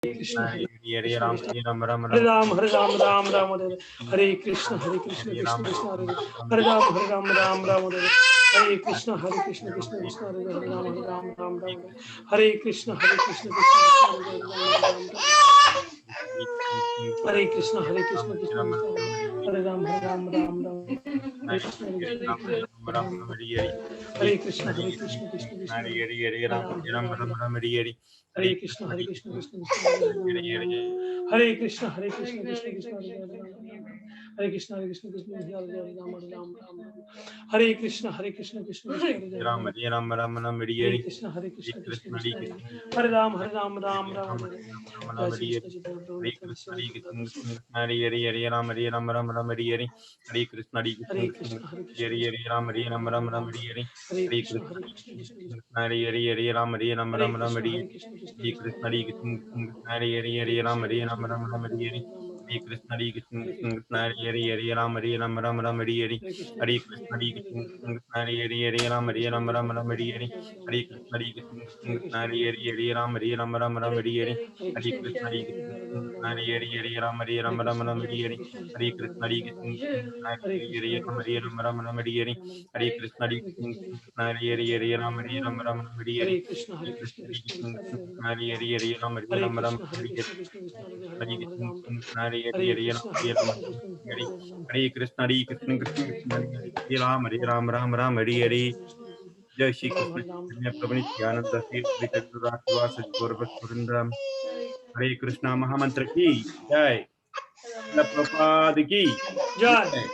Krishna, Hare Hare Ram, Hare Ram, Ram Ram, Hare Ram, Hare Ram, Ram Ram, Hare Krishna, Krishna Krishna, Hare Hare Ram, Ram Ram, Hare Krishna, Krishna Krishna, Hare Hare Ram, Ram Ram, Hare Krishna, Krishna Krishna, Hare Krishna, Krishna Krishna, Hare Ram, Ram Ram, Hare Krishna, Hare Krishna, Krishna Krishna, Hare Ram, Ram Ram, Hare Krishna, Krishna Krishna, Hare Krishna, Krishna Krishna, Hare Krishna, Krishna Krishna, Hare Ram, Ram Hare Krishna, Krishna Krishna, Hare Ram, Hare Ram, Ram Ram, Hare Krishna, Krishna Krishna, Hare Ram, Ram Ram, Hare Krishna, Hare Ram, Hare Ram, Ram Ram, Hare Krishna, Hare Krishna, Hare Ram, Hare Ram, Ram Ram, Hare Krishna, Hare Ram, Hare Ram, Ram Ram, Hare Krishna, Hare Ram, Hare Ram, Ram Ram, Hare Krishna, Hare Ram, Hare Ram, Ram Ram, Hare Krishna, Hare Ram, Hare Ram, Ram Ram, Hare Krishna, Hare Ram, Hare Ram, Ram Ram, Hare Krishna, Hare Ram, Hare Ram, Ram Ram, Hare Krishna, Hare Ram, Hare Ram, Ram Ram, Hare Krishna, Hare Ram, Hare Ram, Ram Ram, Hare Hare Krishna, Krishna, Krishna Krishna, Hare Ram, Hare Hare Ram, Ram Krishna, Hare Krishna Krishna, Hare Hare Ram, Hare Ram, Hare Hare Krishna, Krishna Hare Krishna, Hare Krishna, Krishna Krishna, Hare Ram, Hare Ram, Ram Ram, Hare Hare. Jai Shri Krishna Chaitanya Prabhu Nityananda Tirtha Rajvasa Gaurav Surindram. Hare Krishna Mahamantra ki Jai. Srila Prabhupada ki Jai. Jai.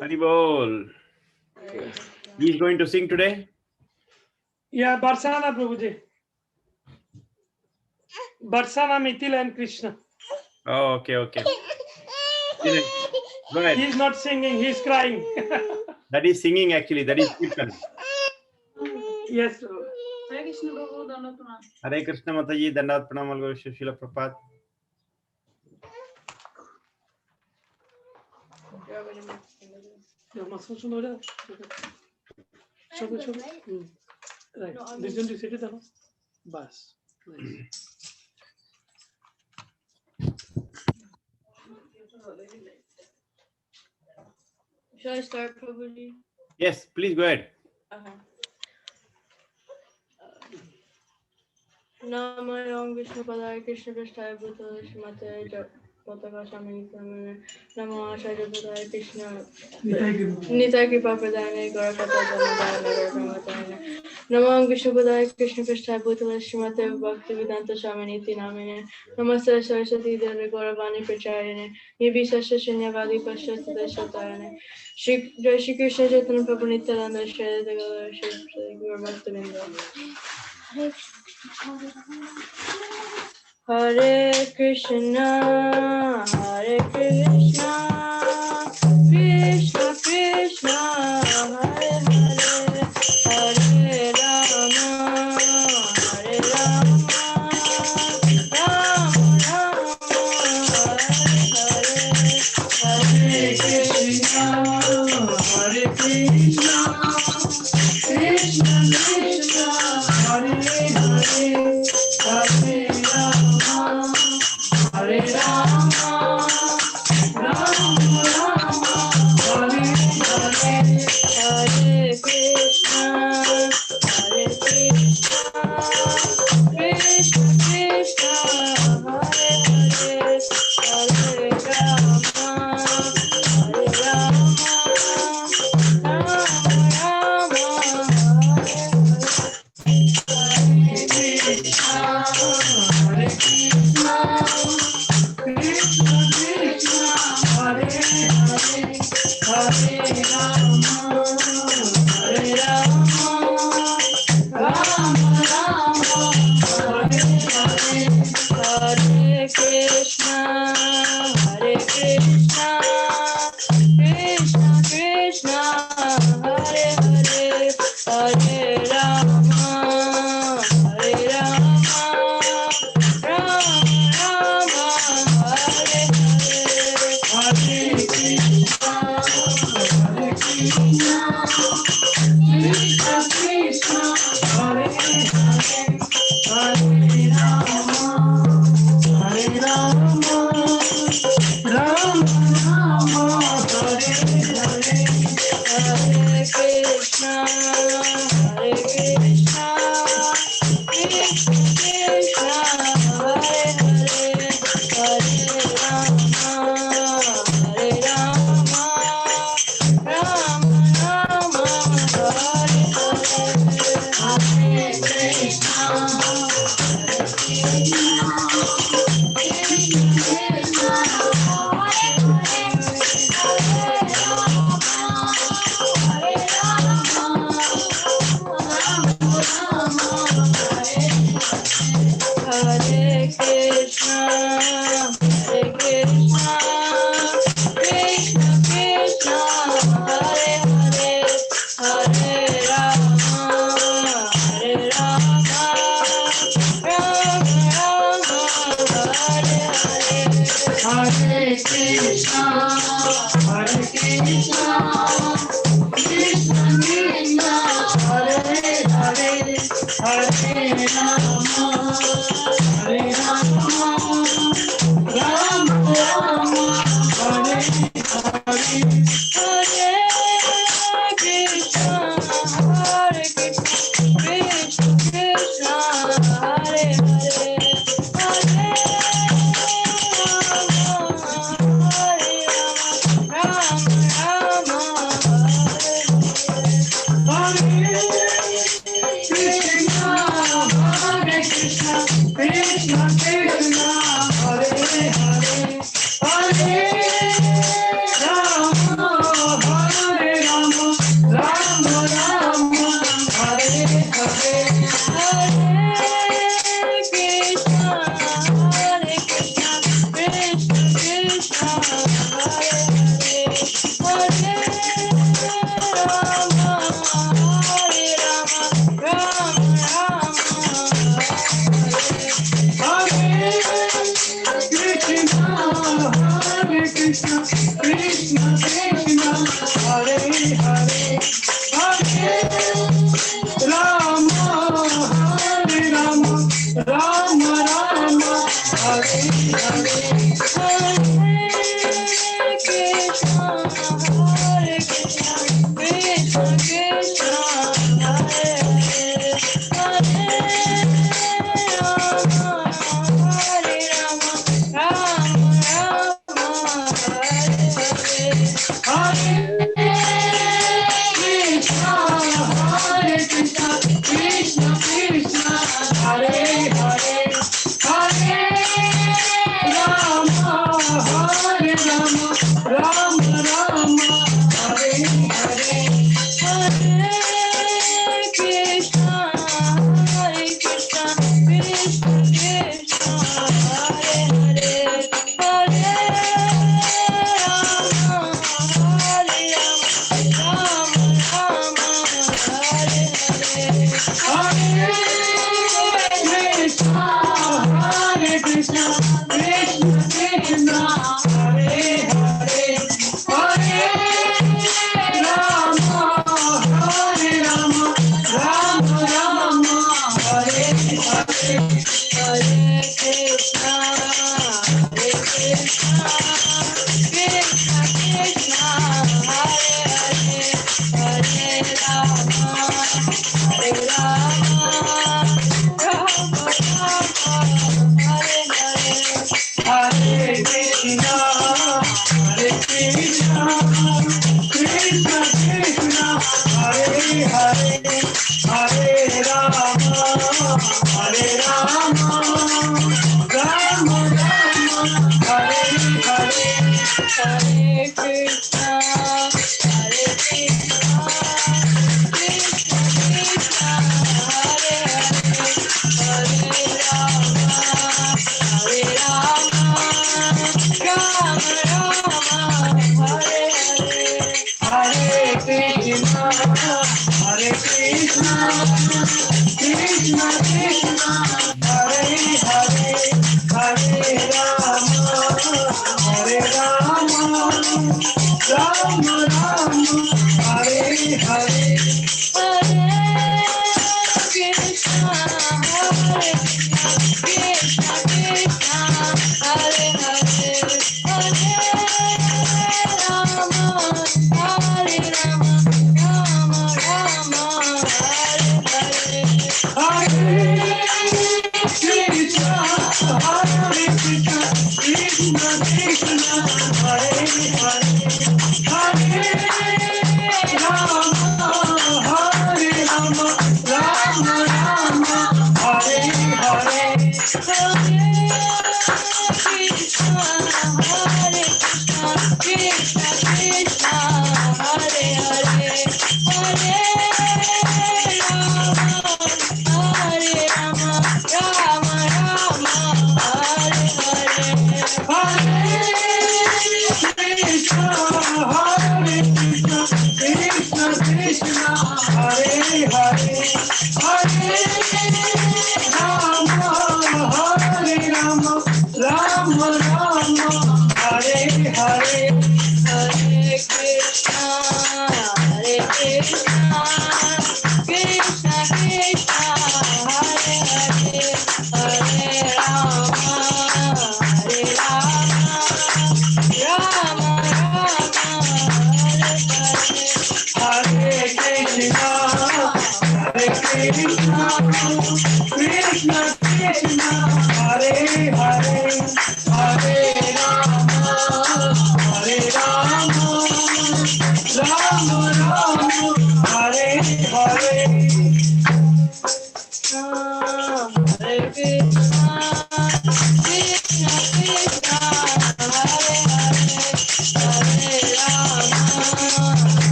Hari Bol. He is going to sing today? Yeah, Barsana Prabhuji. Barsana, Mithil and Krishna. Oh, okay. Go ahead. He is not singing, he is crying. That is singing actually, that is Kirtan. Yes. Hare Krishna Prabhu, Dandavat Pranam. Hare Krishna Mataji, Dandavat Pranam, Algo Srila Prabhupada. Right. This one you set it down. Bas. Shall I start, Prabhuji? Yes, please go ahead. Namayam Vishnu Padaya Krishna Prasthaya Bhutala Shrimate Pataka Shamini Namo Acharya Padaya Krishna Nitai Kripa Pradayane Gaurapata Jamadayane Gaurapamatayane Namo Vishnu Padaya Krishna Prasthaya Bhutala Shrimate Bhakti Vedanta Shamini Namine Namaste Saraswati Devi Gauravani Pracharine Nibhisasya Shunyavadi Pashyati Dashatayane Shri Krishna Chaitanya Prabhu Nityananda Shri Advaita Shri Guru Bhaktivinoda Hare Krishna, Krishna Krishna, Hare Hare, Hare Rama, Rama Rama, Hare Krishna, Krishna Krishna, Hare Hare, Hare Rama, Rama Rama, Hare Hare, Hare Krishna, Krishna Krishna, Hare Hare, Hare Rama, Rama Rama, Hare Krishna, Krishna Krishna, Hare Hare, Hare Rama, Rama Rama, Hare Hare, Hare Krishna, Krishna Krishna, Hare Hare, Hare Rama, Rama Rama, Hare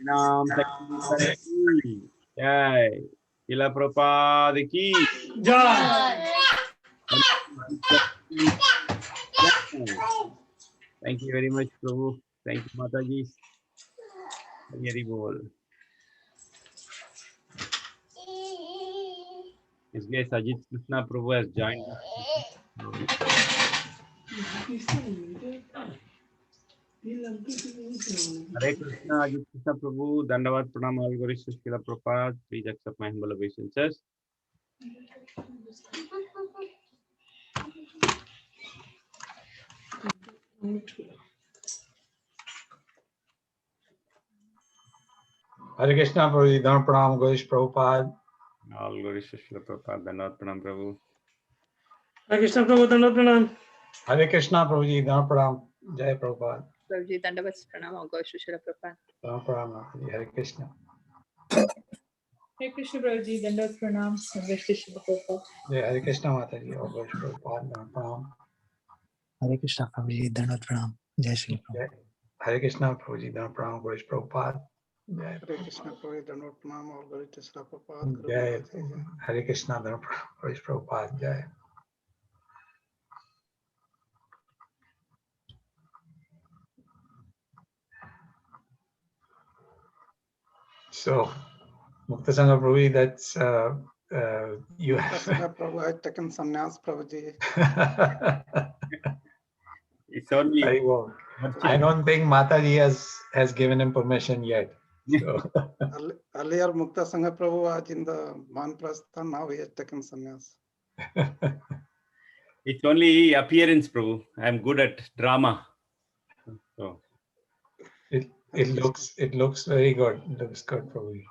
Nam Sankirtan ki jai. Srila Prabhupada ki Jai. jai. Thank you very much, Prabhu. Thank you, Mataji. Very bol. This guy Ajit Krishna Prabhu has joined us. Hare Krishna, Ajit Krishna Prabhu, Dandavat Pranam, all glories to Srila Prabhupada. Please accept my humble obeisances. Hare Krishna, Prabhuji, Dhamma Pranam, Gaudish Prabhupada. All glories to Srila Prabhupada, Dandavat Pranam Prabhu. Hare Krishna Prabhu, Dandavat Pranam. Hare Krishna, Prabhuji, Dhamma Pranam, Jai Prabhupada. Prabhuji, Dandavat Pranam, all glories to Srila Prabhupada. Dhamma Pranam, Mataji, Hare Krishna. Hare Krishna, Prabhuji, Dandavat Pranam, all glories to Srila Prabhupada. Jai Hare Krishna, Mataji, all glories Prabhupada, Dhamma Pranam. Hare Krishna, Prabhuji, Dandavat Pranam. Jai Shri Prabhu. Jai Hare Krishna, Prabhuji, Dhamma Pranam, Gaudish Prabhupada. Jai Hare Krishna, Prabhu, Dandavat Pranam, all glory to Srila Prabhupada. Jai Hare Krishna, Dhamma Pranam, Gaudish Prabhupada. Jai. So, Muktasanga Prabhuji, that's you have. Prabhu, I taken sannyas, Prabhuji. It's only. Very well. I don't think Mataji has given him permission yet. So. Earlier, Mukta Sangha Prabhu was in the Manprastha, now he has taken sannyas. It's only appearance, Prabhu. I'm good at drama. So. It looks very good. It looks good, Prabhu.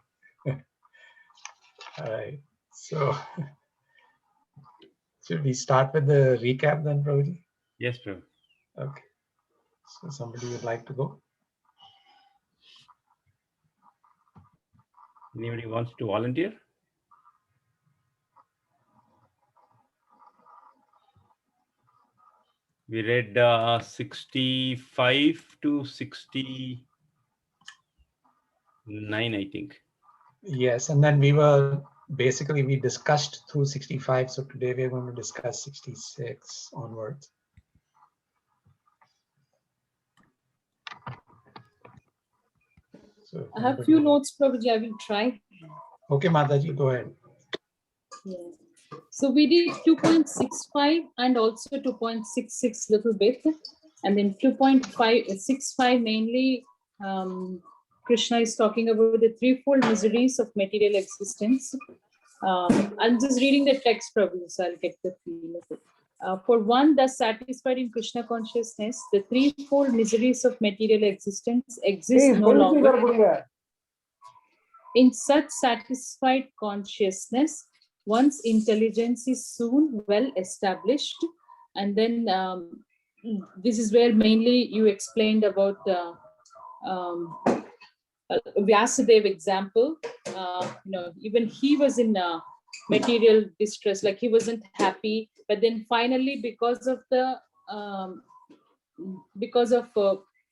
All right. So, should we start with the recap then, Prabhuji? Yes, Prabhu. Okay. So somebody would like to go? Anybody wants to volunteer? We read 65 to 69, I think. Yes, and then we discussed through 65. So today we're going to discuss 66 onwards. So I have few notes, Prabhuji, I will try. Okay, Mataji, go ahead. Yeah. So we did 2.65 and also 2.66 little bit, and then 2.65 mainly Krishna is talking about the threefold miseries of material existence. I'm just reading the text, Prabhu, so I'll get the feel of it. For one thus satisfied in Krishna consciousness, the threefold miseries of material existence exist no longer. In such satisfied consciousness, one's intelligence is soon well established. And then this is where mainly you explained about the Vyasadeva example. Even he was in material distress, like he wasn't happy, but then finally because of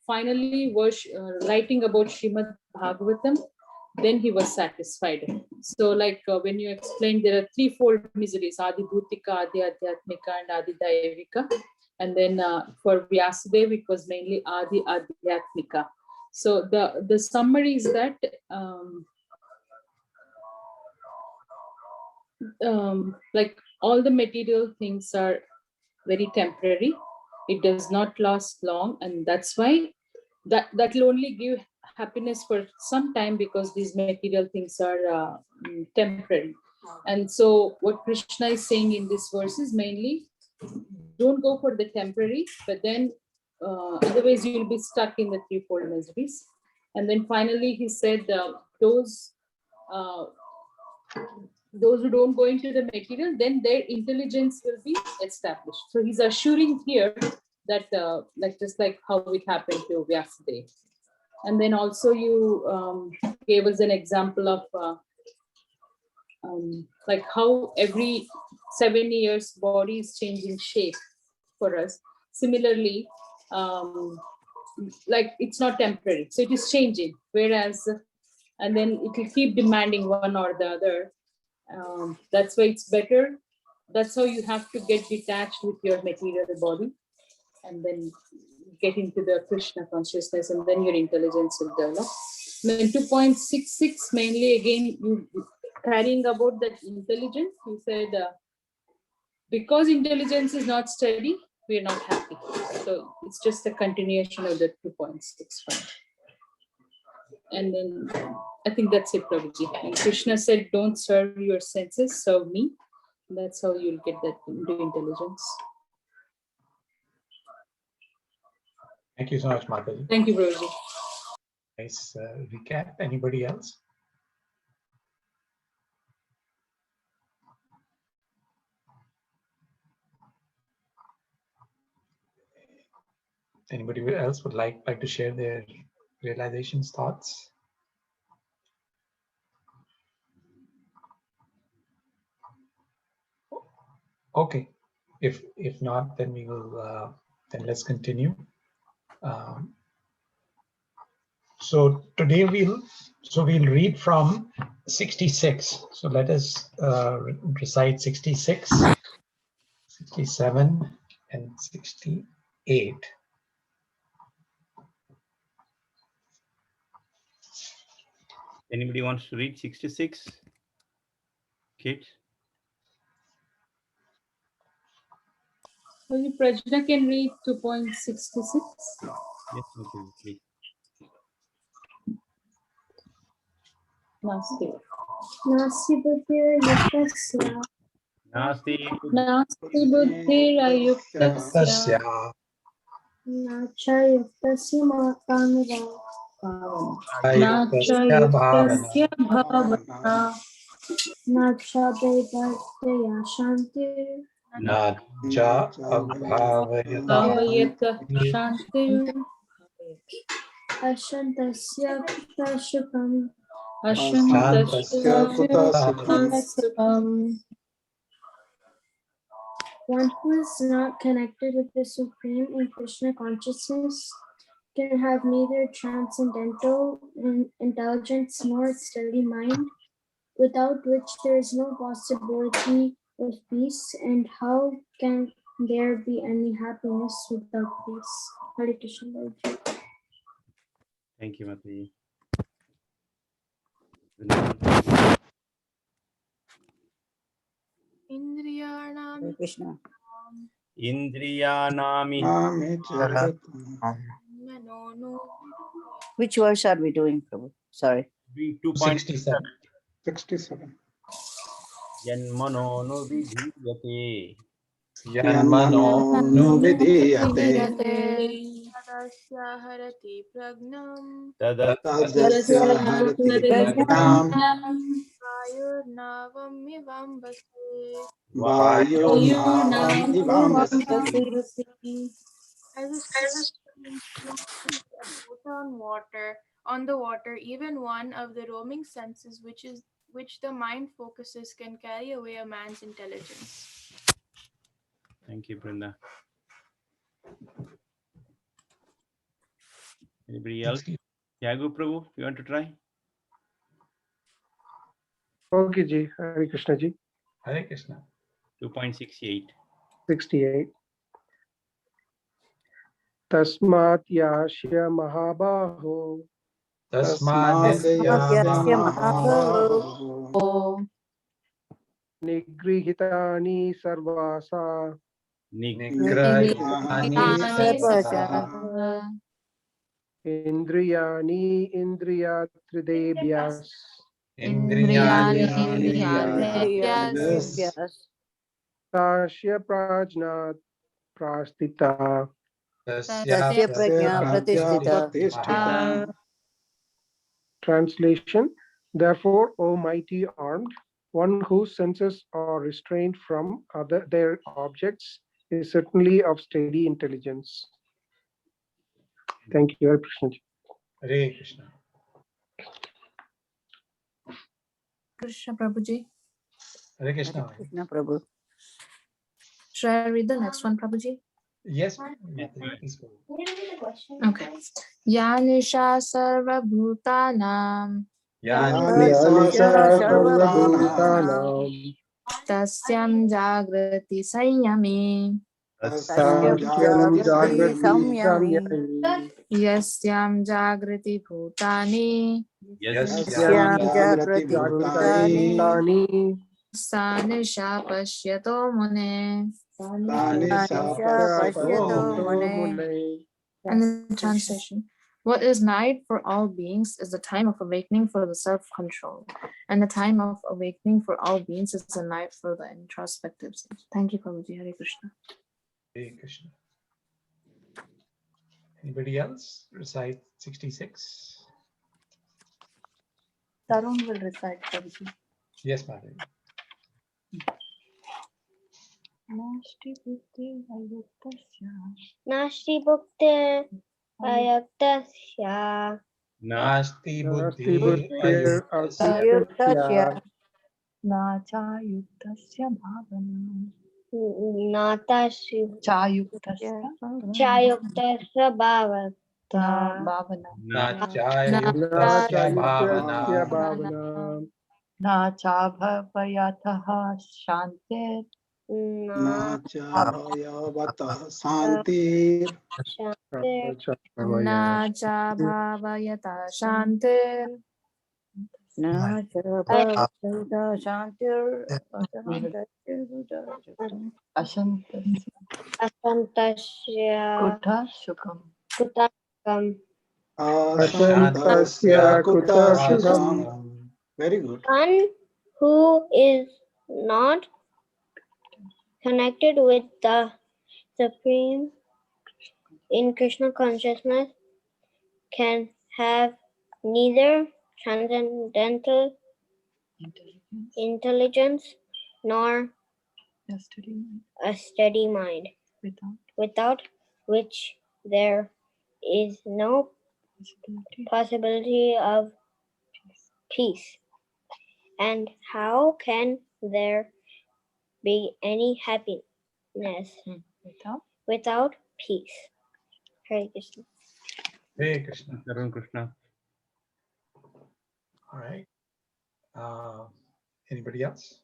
finally writing about Srimad Bhagavatam, then he was satisfied. So like when you explained, there are threefold miseries: Adi Bhutika, Adi Adhyatmika, and Adi Daivika. And then for Vyasadeva, it was mainly Adi Adhyatmika. So the summary is that like all the material things are very temporary. It does not last long, and that's why that will only give happiness for some time, because these material things are temporary. And so what Krishna is saying in this verse is mainly don't go for the temporary, but then otherwise you will be stuck in the threefold miseries. And then finally he said those who don't go into the material, then their intelligence will be established. So he's assuring here that like just like how it happened to Vyasadeva. And then also you gave us an example of like how every 7 years body is changing shape for us. Similarly, like it's not temporary, so it is changing. Whereas, and then it will keep demanding one or the other. That's why it's better. That's how you have to get detached with your material body, and then get into the Krishna consciousness, and then your intelligence will develop. Then 2.66 mainly again you carrying about that intelligence. You said because intelligence is not steady, we are not happy. So it's just a continuation of the 2.65. And then I think that's it, Prabhuji. And Krishna said, don't serve your senses, serve me. That's how you'll get that into intelligence. Thank you so much, Mataji. Thank you, Prabhuji. Nice recap. Anybody else? Anybody else would like to share their realizations, thoughts? Okay. If not, then we will. Then let's continue. So today we'll read from 66. So let us recite 66, 67, and 68. Anybody wants to read 66? Kids? Only Prajna can read 2.66. Yes, okay, please. Nasti. Nasti buddhirayuktasya Nasti buddhirayuktasya nacha yuktasya makanga nacha yuktasya bhavana nacha vedadya shantir Nacha bhavayata shantir ashantasya kutashukam ashantasya Shantasya One who is not connected with the Supreme in Krishna consciousness can have neither transcendental intelligence nor a steady mind, without which there is no possibility of peace. And how can there be any happiness without peace? Hare Krishna. Lord. Thank you, Mataji. Indriyanam Krishna. Indriyanami manonu Which verse are we doing, Prabhu? Sorry. 2.67. 67. Yanmano no vidhiyate. Yanmano no vidhiyate tadasya harati pragnam tadasya harati pragnam vayurnavam vambase. vayurnavam ivambasi. As a stream flows a boat on the water, even one of the roaming senses which the mind focuses can carry away a man's intelligence. Thank you, Brinda. Anybody else? Yagu Prabhu, you want to try? Okay, Ji. Hare Krishna Ji. Hare Krishna. 2.68. 68. Tasmat yasya mahabaho Tasmadhyasya mahabaho nigrihitani sarvasa nigrahani sarvasa indriyani indriyatridebhyas indriyani tasya prajnat prastita. Tasya prajna pratisthita. Translation: Therefore, O mighty armed, one whose senses are restrained from their objects is certainly of steady intelligence. Thank you, Hare Krishna. Hare Krishna. Krishna Prabhuji. Hare Krishna. Krishna Prabhu. Should I read the next one, Prabhuji? Yes, Mataji, please go. Okay. Yanisha Sarva Bhutanam Yanisha sarvabhutanam Tasyam Jagrati Sanyami Tasyam tasyam jagrati jagrati samyami. samyami Yasyam Jagrati Bhutani tasyam Tasyam jagrati jagrati bhutani. bhutani Sanisha Pashyato Mune. Tani Tanisha sapashyato pasyato Pasyato mune. mune. And the translation. What is night for all beings is the time of awakening for the self-control. And the time of awakening for all beings is the night for the introspective stage. Thank you, Prabhuji. Hare Krishna. Hare Krishna. Anybody else recite 66? Tarun will recite, Prabhuji. Yes, Mataji. Nashti buddhi ayuktasya. Nashti bhukte ayaktasya. Nasti Nasti buddhi buddhir ayuktasya akyuktasya. Nacha yuktasya bhavana. Natashi Chayuktasya chayuktasya bhavata. bhavana. nachayuktasya Nachayuktasya bhavana bhavana. Nacha bhavayatha shantir. Na cha bhavayavata santir. shantir. Na cha bhavayata shantir. Nacha bhavayatha shantir. Ashantasya. Asantasya Kutha sukham. kutakam. Asantasya kuta sukham. Very good. One who is not connected with the Supreme in Krishna consciousness can have neither transcendental intelligence nor a steady mind, without which there is no possibility of peace. And how can there be any happiness without peace? Hare Krishna. Hare Krishna. Hare Krishna. All right. Anybody else?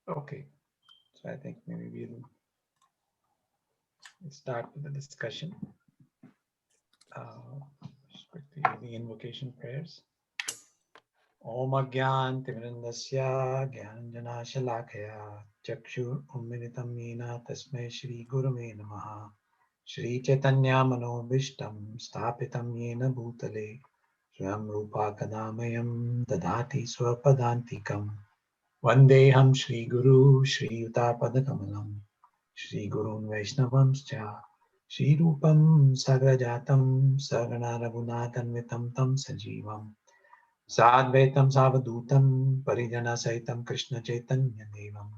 Okay. So I think maybe we'll start with the discussion. Just quickly the invocation prayers. Om Agyan Timirandasya Gyanjana Shalakaya Chakshur Umminitam Yena Tasmai Shri Gurume Namaha Shri Chaitanya Manobishtam Stapitam Yena Bhutale Swam Rupa Kadamayam Dadati Swapadantikam Vandeham Shri Guru Shri Yuta Padakamalam Shri Gurun Vaishnavamscha Shri Rupam Sagrajatam Sagana Raghunathanvitam Tam Sajivam Sadvaitam Savadutam Parijana Saitam Krishna Chaitanya Devam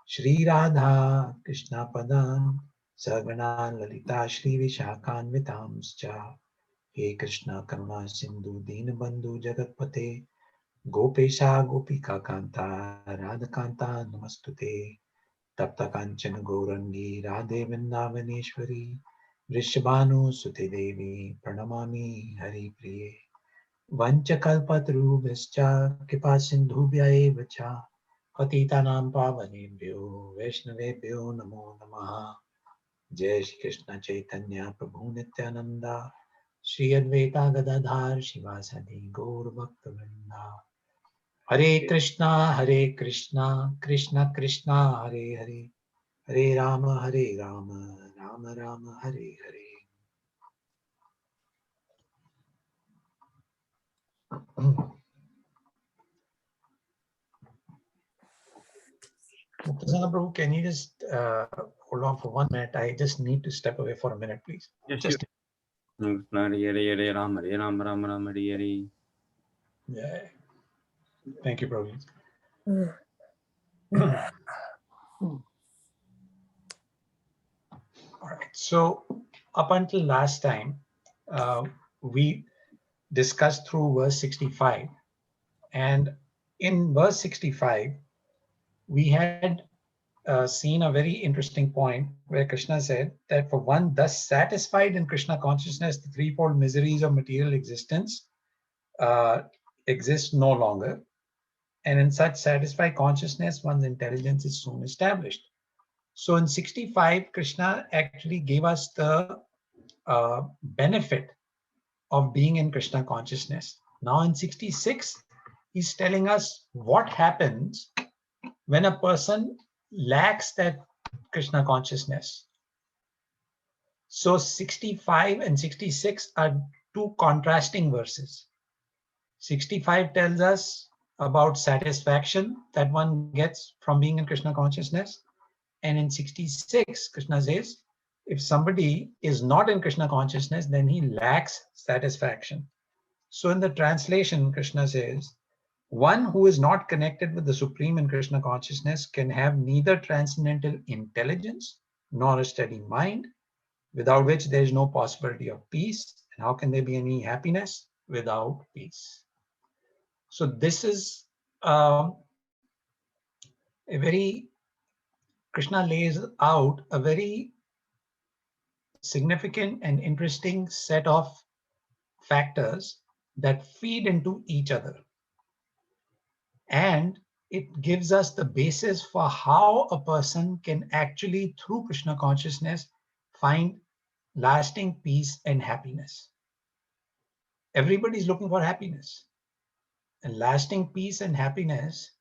Shri Radha Krishna Padam Sagana Lalita Shri Vishakhanvitamscha He Krishna Karuna Sindhu Dinabandhu Jagatpate Gopesha Gopika Kanta Radhakanta Namastute Tapta Kanchana Gourangi Radhe Vrindavaneshwari Vrishabhanu Sute Devi Pranamami Hari Priye Vanchakalpatarubhascha Kipasindhubhya eva cha Patitanam pavanebhyo Vaishnavebhyo namo namaha Jai Shri Krishna Chaitanya Prabhu Nityananda Shri Advaita Gadadhar Shivasadi Gaur Bhakta Hare Krishna, Krishna Krishna, Hare Hare, Hare Rama, Rama Rama, Hare Hare. Muktasana Prabhu, can you just hold on for 1 minute? I just need to step away for a minute, please. Yes, Just Hare Hare Ram Hare Ram Ram Ram Hare Hare. yeah. Thank you, Prabhu. All right. So up until last time, we discussed through verse 65, and in verse 65, we had seen a very interesting point where Krishna said that for one thus satisfied in Krishna consciousness, the threefold miseries of material existence exist no longer. And in such satisfied consciousness, one's intelligence is soon established. So in 65, Krishna actually gave us the benefit of being in Krishna consciousness. Now in 66, he's telling us what happens when a person lacks that Krishna consciousness. So 65 and 66 are two contrasting verses. 65 tells us about satisfaction that one gets from being in Krishna consciousness. And in 66, Krishna says, if somebody is not in Krishna consciousness, then he lacks satisfaction. So in the translation, Krishna says, one who is not connected with the Supreme in Krishna consciousness can have neither transcendental intelligence nor a steady mind, without which there is no possibility of peace. And how can there be any happiness without peace? So this is a very, Krishna lays out a very significant and interesting set of factors that feed into each other. And it gives us the basis for how a person can actually, through Krishna consciousness, find lasting peace and happiness. Everybody's looking for happiness. And lasting peace and happiness,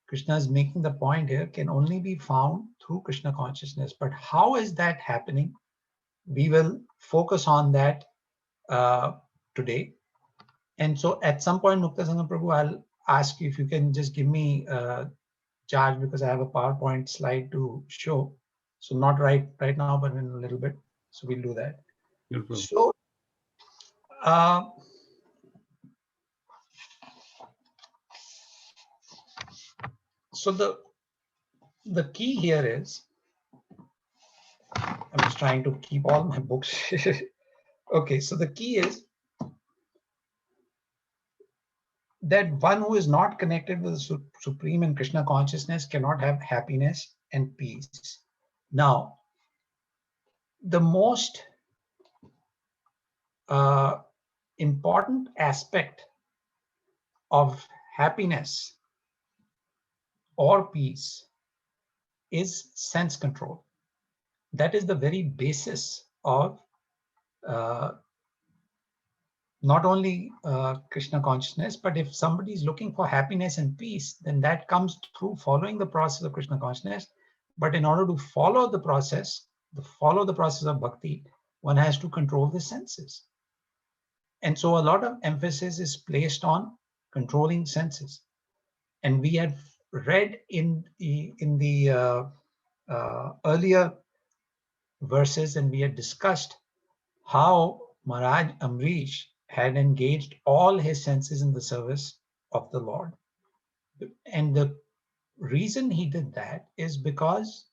Krishna is making the point here, can only be found through Krishna consciousness. But how is that happening? We will focus on that today. And so at some point, Mukta Sangha Prabhu, I'll ask you if you can just give me a charge, because I have a PowerPoint slide to show. So not right now, but in a little bit. So we'll do that. So so the key here is, I'm just trying to keep all my books. Okay, so the key is that one who is not connected with the Supreme and Krishna consciousness cannot have happiness and peace. Now, the most important aspect of happiness or peace is sense control. That is the very basis of not only Krishna consciousness, but if somebody is looking for happiness and peace, then that comes through following the process of Krishna consciousness. But in order to follow the process of bhakti, one has to control the senses. And so a lot of emphasis is placed on controlling senses. And we had read in the earlier verses, and we had discussed how Maharaj Amrish had engaged all his senses in the service of the Lord. And the reason he did that is because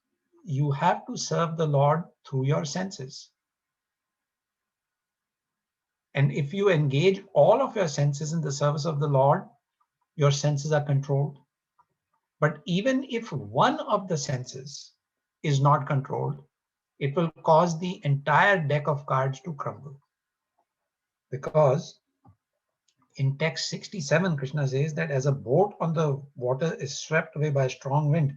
you have to serve the Lord through your senses. And if you engage all of your senses in the service of the Lord, your senses are controlled. But even if one of the senses is not controlled, it will cause the entire deck of cards to crumble. Because in text 67, Krishna says that as a boat on the water is swept away by a strong wind,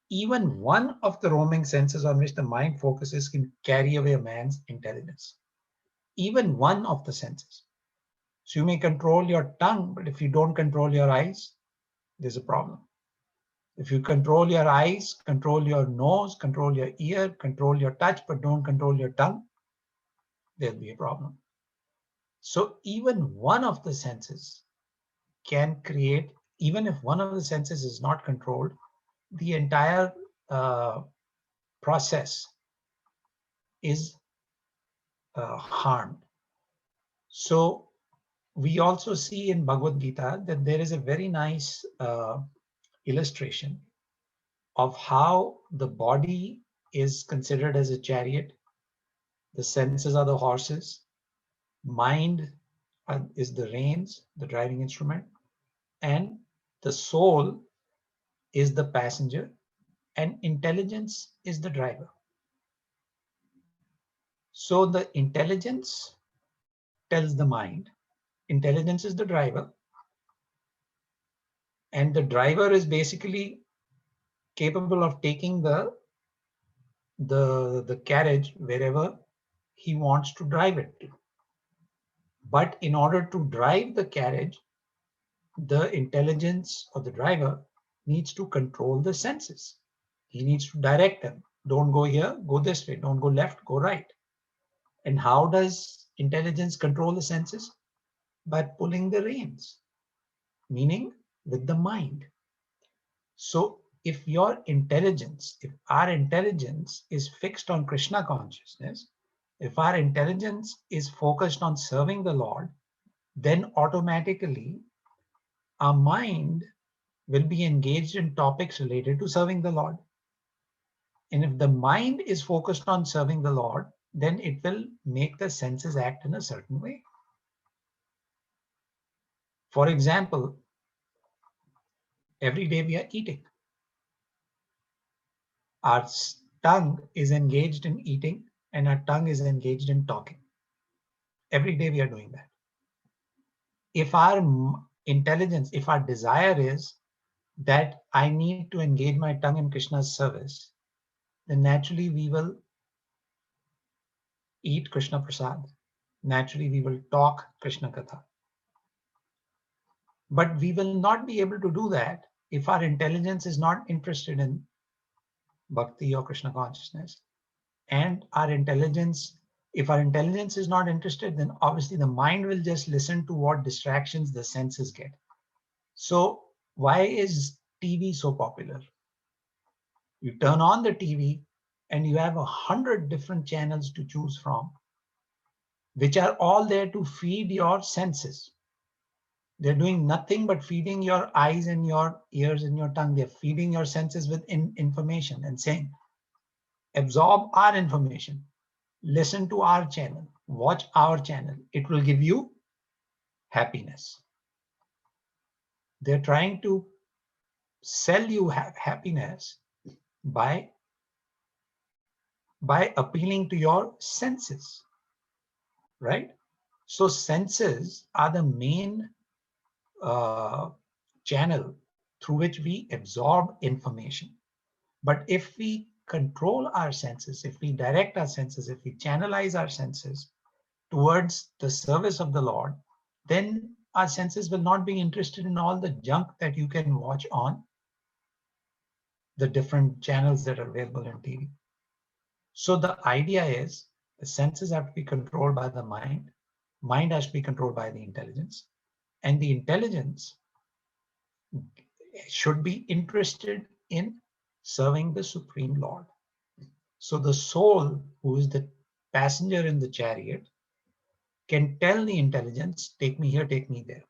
even one of the roaming senses on which the mind focuses can carry away a man's intelligence. Even one of the senses. So you may control your tongue, but if you don't control your eyes, there's a problem. If you control your eyes, control your nose, control your ear, control your touch, but don't control your tongue, there'll be a problem. So even one of the senses can create, even if one of the senses is not controlled, the entire process is harmed. So we also see in Bhagavad Gita that there is a very nice illustration of how the body is considered as a chariot, the senses are the horses, mind is the reins, the driving instrument, and The soul is the passenger and intelligence is the driver. So the intelligence tells the mind, intelligence is the driver, and the driver is basically capable of taking the carriage wherever he wants to drive it to. But in order to drive the carriage, the intelligence of the driver needs to control the senses. He needs to direct them. Don't go here, go this way. Don't go left, go right. And how does intelligence control the senses? By pulling the reins, meaning with the mind. So if your intelligence, if our intelligence is fixed on Krishna consciousness, if our intelligence is focused on serving the Lord, then automatically our mind will be engaged in topics related to serving the Lord. And if the mind is focused on serving the Lord, then it will make the senses act in a certain way. For example, every day we are eating. Our tongue is engaged in eating and our tongue is engaged in talking. Every day we are doing that. If our intelligence, if our desire is that I need to engage my tongue in Krishna's service, then naturally we will eat Krishna Prasad. Naturally we will talk Krishna Katha. But we will not be able to do that if our intelligence is not interested in bhakti or Krishna consciousness. And our intelligence, if our intelligence is not interested, then obviously the mind will just listen to what distractions the senses get. So why is TV so popular? You turn on the TV and you have 100 different channels to choose from, which are all there to feed your senses. They're doing nothing but feeding your eyes and your ears and your tongue. They're feeding your senses with information and saying, absorb our information, listen to our channel, watch our channel. It will give you happiness. They're trying to sell you happiness by appealing to your senses, right? So senses are the main channel through which we absorb information. But if we control our senses, if we direct our senses, if we channelize our senses towards the service of the Lord, then our senses will not be interested in all the junk that you can watch on the different channels that are available on TV. So the idea is the senses have to be controlled by the mind. Mind has to be controlled by the intelligence. And the intelligence should be interested in serving the Supreme Lord. So the soul, who is the passenger in the chariot, can tell the intelligence, take me here, take me there.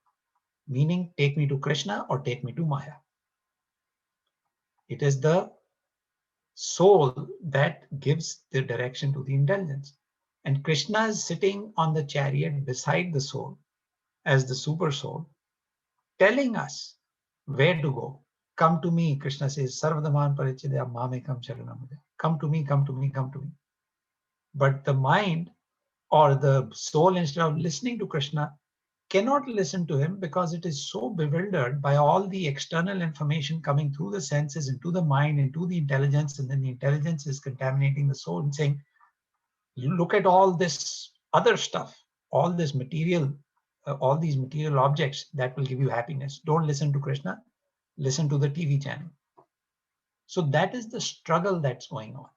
Meaning, take me to Krishna or take me to Maya. It is the soul that gives the direction to the intelligence. And Krishna is sitting on the chariot beside the soul as the super soul, telling us where to go. Come to me, Krishna says, Sarvadaman Parichidya Mamekam Sharanamudaya. Come to me, come to me, come to me. But the mind or the soul, instead of listening to Krishna, cannot listen to him because it is so bewildered by all the external information coming through the senses into the mind, into the intelligence, and then the intelligence is contaminating the soul and saying, you look at all this other stuff, all this material, all these material objects that will give you happiness. Don't listen to Krishna, listen to the TV channel. So that is the struggle that's going on.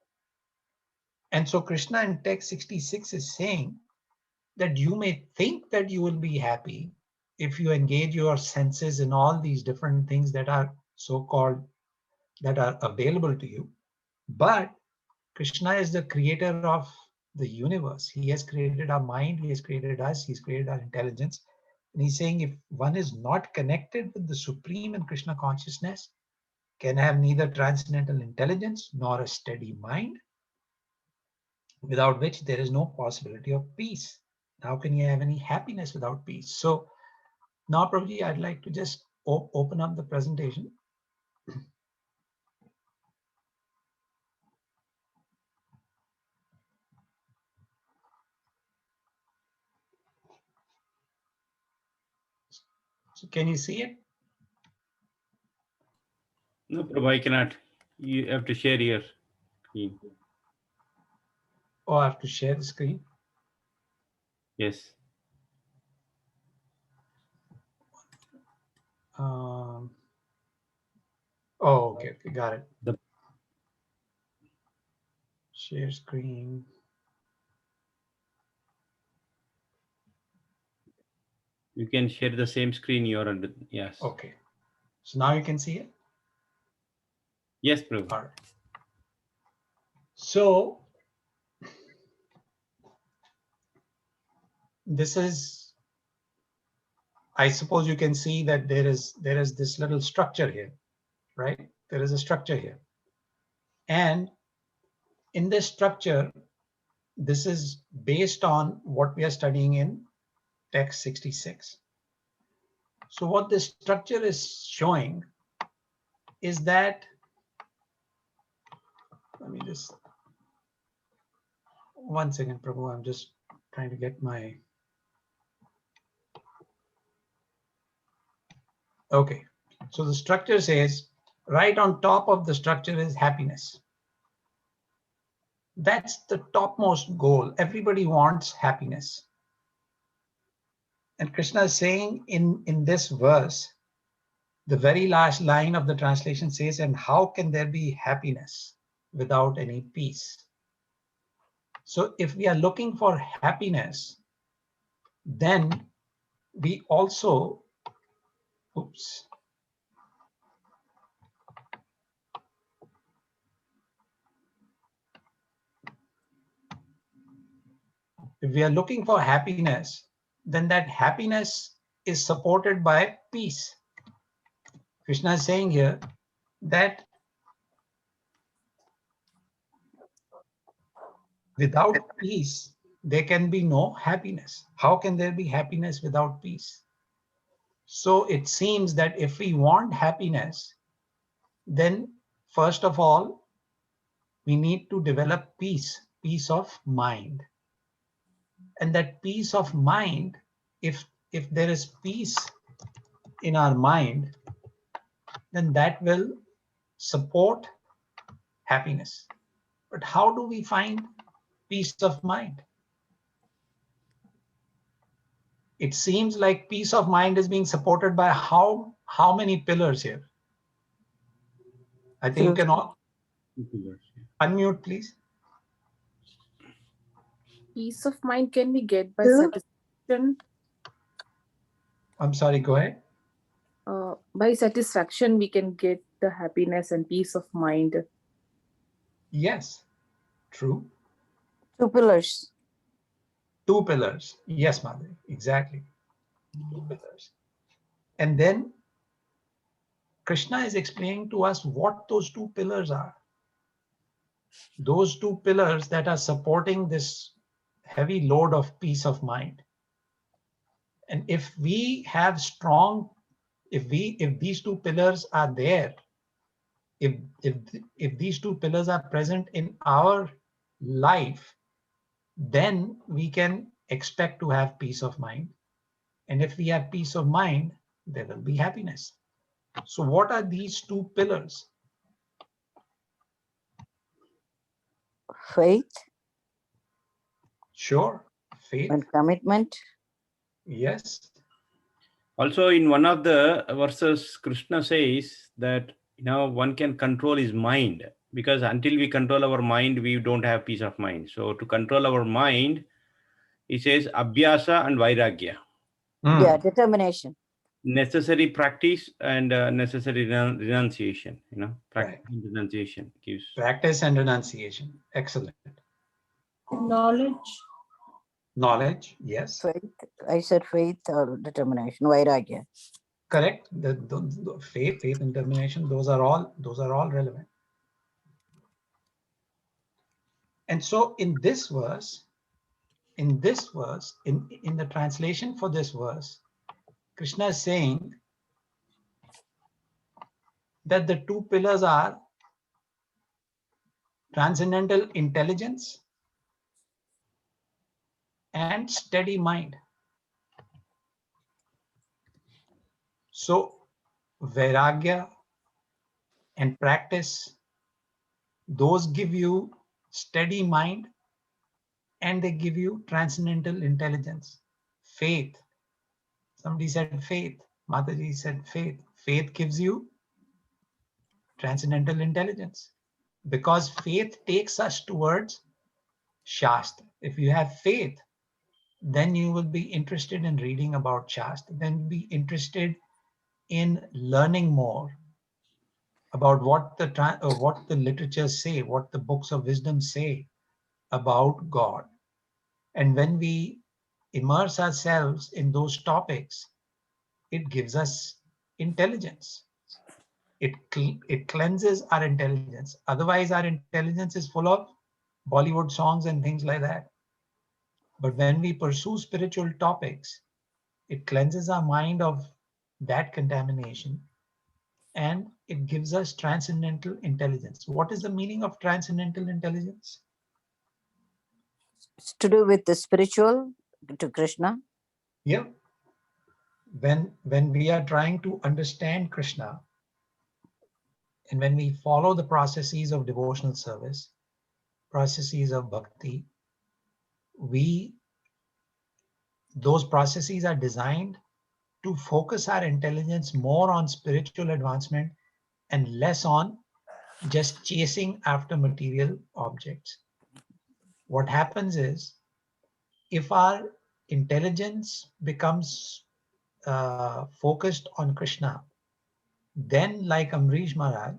And so Krishna in text 66 is saying that you may think that you will be happy if you engage your senses in all these different things that are so-called, that are available to you. But Krishna is the creator of the universe. He has created our mind, he has created us, he's created our intelligence. And he's saying if one is not connected with the Supreme and Krishna consciousness, can have neither transcendental intelligence nor a steady mind, without which there is no possibility of peace. How can you have any happiness without peace? So now, Prabhuji, I'd like to just open up the presentation. So can you see it? No, Prabhu, I cannot. You have to share your screen. Oh, I have to share the screen. Yes. Oh, okay, got it. The Share screen. You can share the same screen you're under. Yes. Okay. So now you can see it? Yes, Prabhu. All right. So this is, I suppose you can see that there is this little structure here, right? There is a structure here. And in this structure, this is based on what we are studying in text 66. So what this structure is showing is that, let me just, one second, Prabhu, I'm just trying to get my, okay. So the structure says, right on top of the structure is happiness. That's the topmost goal. Everybody wants happiness. And Krishna is saying in this verse, the very last line of the translation says, and how can there be happiness without any peace? So if we are looking for happiness, then we also, oops. If we are looking for happiness, then that happiness is supported by peace. Krishna is saying here that without peace, there can be no happiness. How can there be happiness without peace? So it seems that if we want happiness, then first of all, we need to develop peace of mind. And that peace of mind, if there is peace in our mind, then that will support happiness. But how do we find peace of mind? It seems like peace of mind is being supported by how many pillars here? I think you can all unmute, please. Peace of mind can be get by Two. satisfaction. I'm sorry, go ahead. By satisfaction, we can get the happiness and peace of mind. Yes, true. Two pillars. Two pillars. Yes, Madhuri, exactly. Two pillars. And then Krishna is explaining to us what those two pillars are. Those two pillars that are supporting this heavy load of peace of mind. And if we have strong, if these two pillars are there, if these two pillars are present in our life, then we can expect to have peace of mind. And if we have peace of mind, there will be happiness. So what are these two pillars? Faith. Sure, faith. And commitment. Yes. Also, in one of the verses, Krishna says that one can control his mind, because until we control our mind, we don't have peace of mind. So to control our mind, he says abhyasa and vairagya. Yeah, determination. Necessary practice and necessary renunciation. Practice Right. and renunciation gives. Practice and renunciation. Excellent. Knowledge. Knowledge, yes. Faith. I said faith or determination. Vairagya. Correct. The faith and determination, those are all relevant. And so in this verse, in the translation for this verse, Krishna is saying that the two pillars are transcendental intelligence and steady mind. So vairagya and practice, those give you steady mind and they give you transcendental intelligence. Faith, somebody said faith, Mataji said faith. Faith gives you transcendental intelligence because faith takes us towards Shastra. If you have faith, then you will be interested in reading about Shastra, then be interested in learning more about what the literatures say, what the books of wisdom say about God. And when we immerse ourselves in those topics, it gives us intelligence. It cleanses our intelligence. Otherwise, our intelligence is full of Bollywood songs and things like that. But when we pursue spiritual topics, it cleanses our mind of that contamination and it gives us transcendental intelligence. What is the meaning of transcendental intelligence? It's to do with the spiritual to Krishna. Yeah. When we are trying to understand Krishna and when we follow the processes of devotional service, processes of bhakti, those processes are designed to focus our intelligence more on spiritual advancement and less on just chasing after material objects. What happens is, if our intelligence becomes focused on Krishna, then like Amrish Maharaj,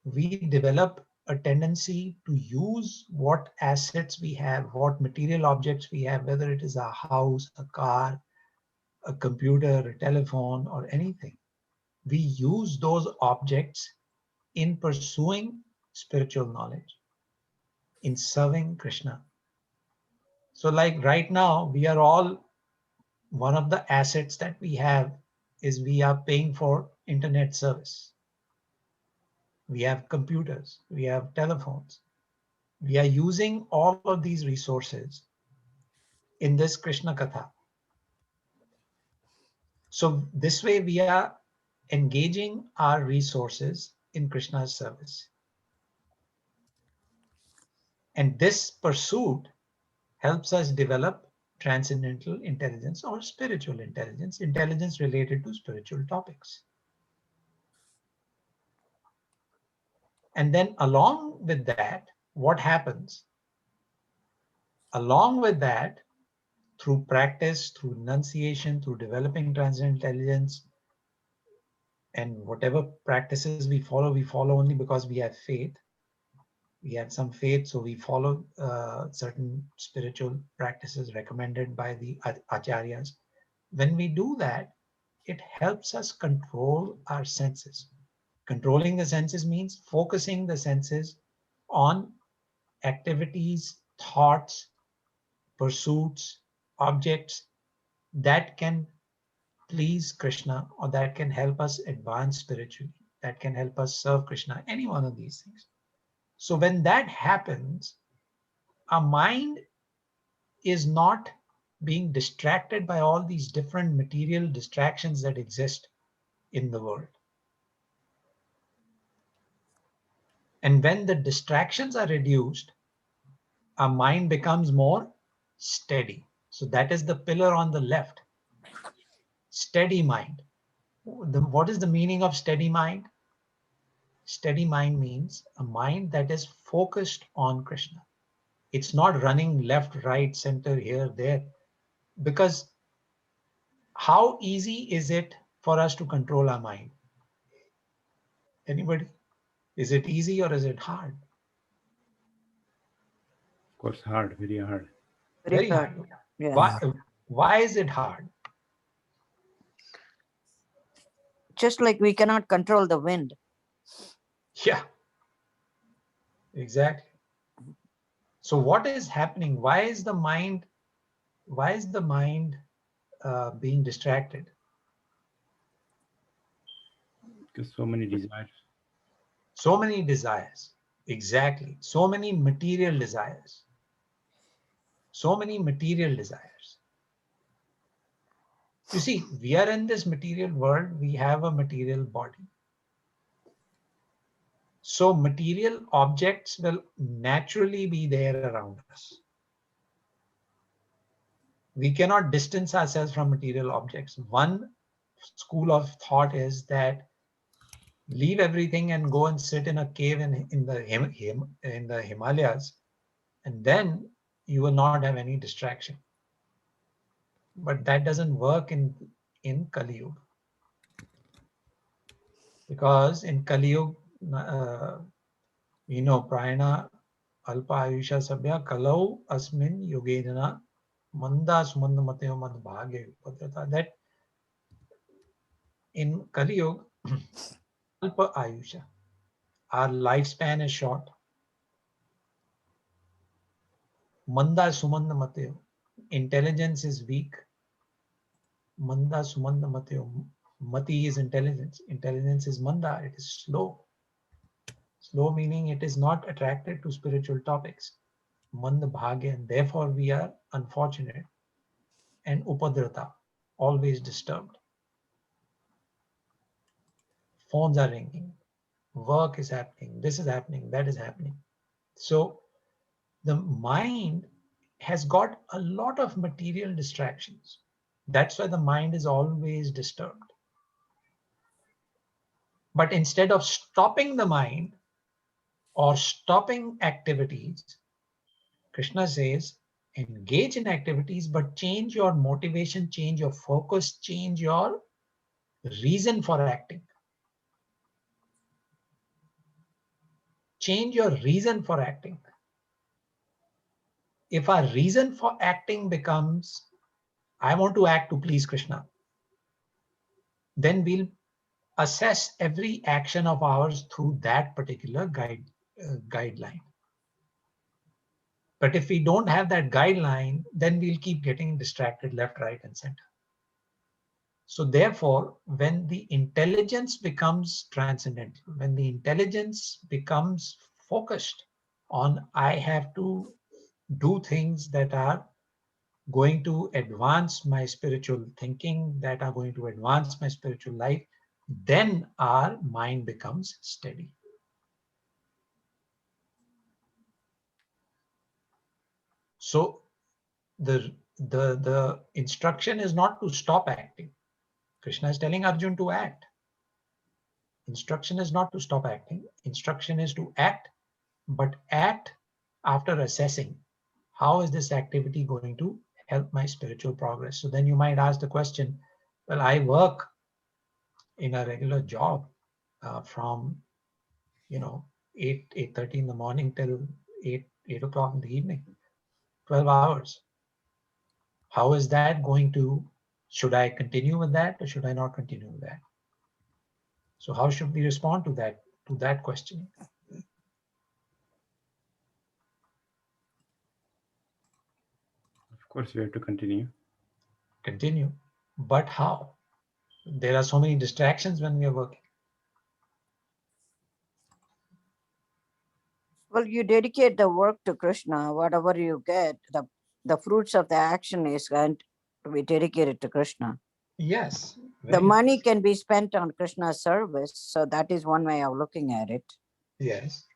we develop a tendency to use what assets we have, what material objects we have, whether it is a house, a car, a computer, a telephone, or anything. We use those objects in pursuing spiritual knowledge, in serving Krishna. So like right now, we are all, one of the assets that we have is we are paying for internet service. We have computers, we have telephones. We are using all of these resources in this Krishna Katha. So this way we are engaging our resources in Krishna's service. And this pursuit helps us develop transcendental intelligence or spiritual intelligence, intelligence related to spiritual topics. And then along with that, what happens? Along with that, through practice, through enunciation, through developing transcendental intelligence, and whatever practices we follow only because we have faith. We have some faith, so we follow certain spiritual practices recommended by the acharyas. When we do that, it helps us control our senses. Controlling the senses means focusing the senses on activities, thoughts, pursuits, objects that can please Krishna or that can help us advance spiritually, that can help us serve Krishna, any one of these things. So when that happens, our mind is not being distracted by all these different material distractions that exist in the world. And when the distractions are reduced, our mind becomes more steady. So that is the pillar on the left. Steady mind. What is the meaning of steady mind? Steady mind means a mind that is focused on Krishna. It's not running left, right, center, here, there. Because how easy is it for us to control our mind? Anybody? Is it easy or is it hard? Of course, hard, very hard. Very hard. Yeah. Why is it hard? Just like we cannot control the wind. Yeah, exactly. So what is happening? Why is the mind being distracted? Because so many desires. So many desires. Exactly. So many material desires. So many material desires. You see, we are in this material world. We have a material body. So material objects will naturally be there around us. We cannot distance ourselves from material objects. One school of thought is that leave everything and go and sit in a cave in the Himalayas, and then you will not have any distraction. But that doesn't work in Kali Yuga. Because in Kali Yuga, prayana alpa ayusha sabya kalau asmin yogedana manda sumanda mateo mand bhage upadrata. That in Kali Yuga, alpa ayusha, our lifespan is short. Manda sumanda mateo, intelligence is weak. Manda sumanda mateo, mati is intelligence. Intelligence is manda, it is slow. Slow meaning it is not attracted to spiritual topics. Manda bhagya, and therefore we are unfortunate. And upadrata, always disturbed. Phones are ringing. Work is happening. This is happening. That is happening. So the mind has got a lot of material distractions. That's why the mind is always disturbed. But instead of stopping the mind or stopping activities, Krishna says, engage in activities, but change your motivation, change your focus, change your reason for acting. Change your reason for acting. If our reason for acting becomes, I want to act to please Krishna, then we'll assess every action of ours through that particular guideline. But if we don't have that guideline, then we'll keep getting distracted left, right, and center. So therefore, when the intelligence becomes transcendental, when the intelligence becomes focused on, I have to do things that are going to advance my spiritual thinking, that are going to advance my spiritual life, then our mind becomes steady. So the instruction is not to stop acting. Krishna is telling Arjuna to act. Instruction is not to stop acting. Instruction is to act, but act after assessing how is this activity going to help my spiritual progress. So then you might ask the question, well, I work in a regular job from 8:30 in the morning till 8 o'clock in the evening, 12 hours. How is that going to, should I continue with that or should I not continue with that? So how should we respond to that question? Of course, we have to continue. Continue, but how? There are so many distractions when we are working. Well, you dedicate the work to Krishna, whatever you get, the fruits of the action is going to be dedicated to Krishna. Yes. The money can be spent on Krishna's service, so that is one way of looking at it. Yes.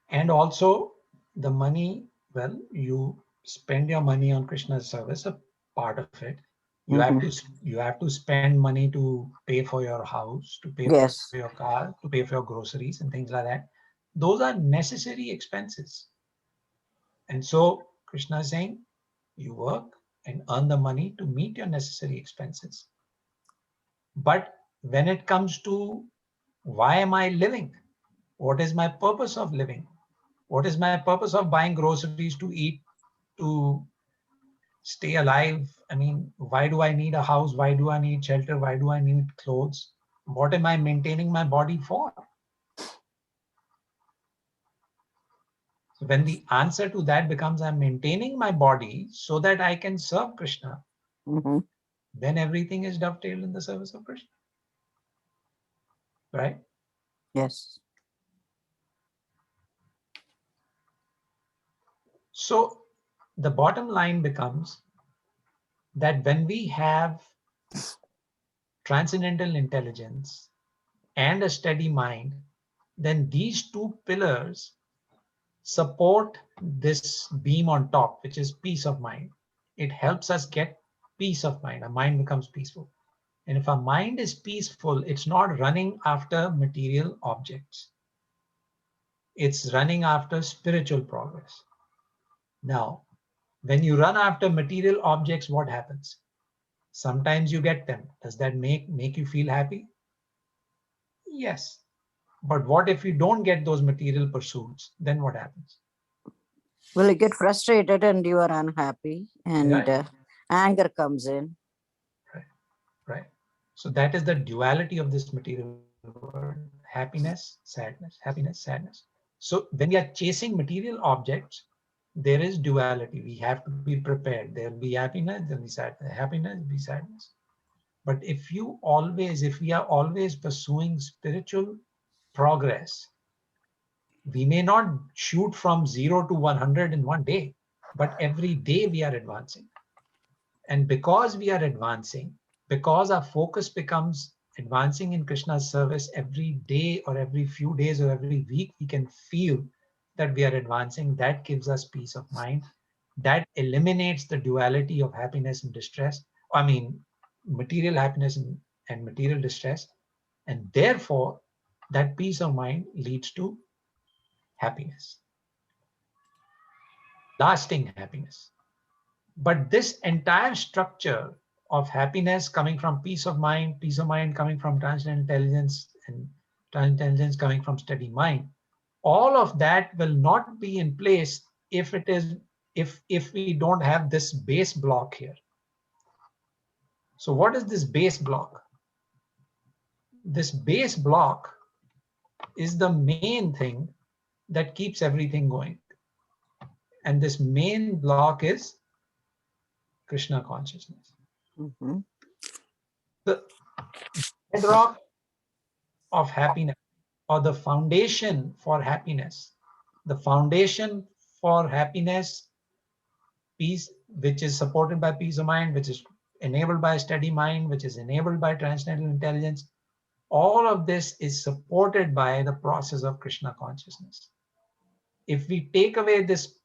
And also the money, well, you spend your money on Krishna's service, a part of it. You have to spend money to pay for your house, to pay for your car, to pay for your groceries and things like that. Those are necessary expenses. And so Krishna is saying, you work and earn the money to meet your necessary expenses. But when it comes to why am I living? What is my purpose of living? What is my purpose of buying groceries to eat, to stay alive? I mean, why do I need a house? Why do I need shelter? Why do I need clothes? What am I maintaining my body for? So when the answer to that becomes, I'm maintaining my body so that I can serve Krishna, then everything is dovetailed in the service of Krishna. right? Yes. So the bottom line becomes that when we have transcendental intelligence and a steady mind, then these two pillars support this beam on top, which is peace of mind. It helps us get peace of mind. Our mind becomes peaceful. And if our mind is peaceful, it's not running after material objects. It's running after spiritual progress. Now, when you run after material objects, what happens? Sometimes you get them. Does that make you feel happy? Yes. But what if you don't get those material pursuits? Then what happens? Well, you get frustrated and you are unhappy, and Right. anger comes in. Right. So that is the duality of this material world. Happiness, sadness, happiness, sadness. So when we are chasing material objects, there is duality. We have to be prepared. There will be happiness, there will be sadness. Happiness, will be sadness. But if we are always pursuing spiritual progress, we may not shoot from 0 to 100 in one day, but every day we are advancing. And because we are advancing, because our focus becomes advancing in Krishna's service every day or every few days or every week, we can feel that we are advancing. That gives us peace of mind. That eliminates the duality of happiness and distress. I mean, material happiness and material distress. And therefore, that peace of mind leads to happiness, lasting happiness. But this entire structure of happiness coming from peace of mind coming from transcendental intelligence, and transcendental intelligence coming from steady mind, all of that will not be in place if we don't have this base block here. So what is this base block? This base block is the main thing that keeps everything going. And this main block is Krishna consciousness. Mm-hmm. The bedrock of happiness, or the foundation for happiness, peace, which is supported by peace of mind, which is enabled by a steady mind, which is enabled by transcendental intelligence, all of this is supported by the process of Krishna consciousness. If we take away this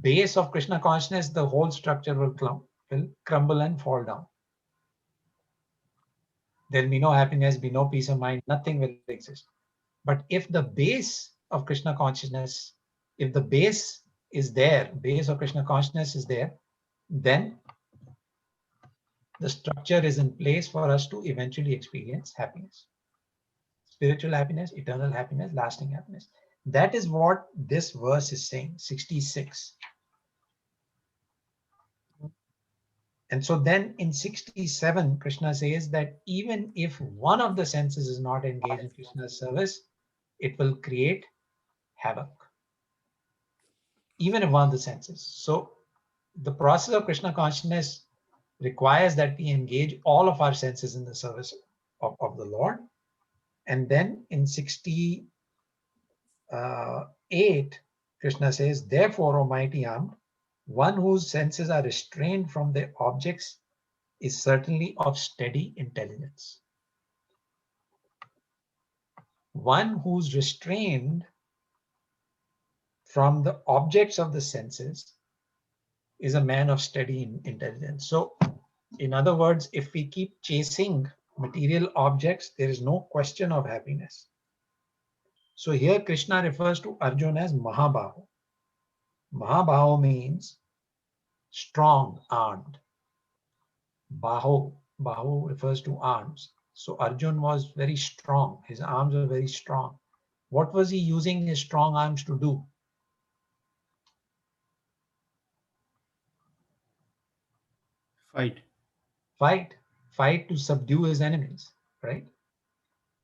base of Krishna consciousness, the whole structure will crumble and fall down. There'll be no happiness, be no peace of mind, nothing will exist. But if the base of Krishna consciousness, if the base is there, base of Krishna consciousness is there, then the structure is in place for us to eventually experience happiness. Spiritual happiness, eternal happiness, lasting happiness. That is what this verse is saying, 66. And so then in 67, Krishna says that even if one of the senses is not engaged in Krishna's service, it will create havoc. Even if one of the senses. So the process of Krishna consciousness requires that we engage all of our senses in the service of the Lord. And then in 68, Krishna says, therefore, O mighty armed, one whose senses are restrained from their objects is certainly of steady intelligence. One who's restrained from the objects of the senses is a man of steady intelligence. So, in other words, if we keep chasing material objects, there is no question of happiness. So here Krishna refers to Arjuna as Mahabhava. Mahabhava means strong, armed. Baho refers to arms. So Arjuna was very strong. His arms were very strong. What was he using his strong arms to do? Fight to subdue his enemies, right?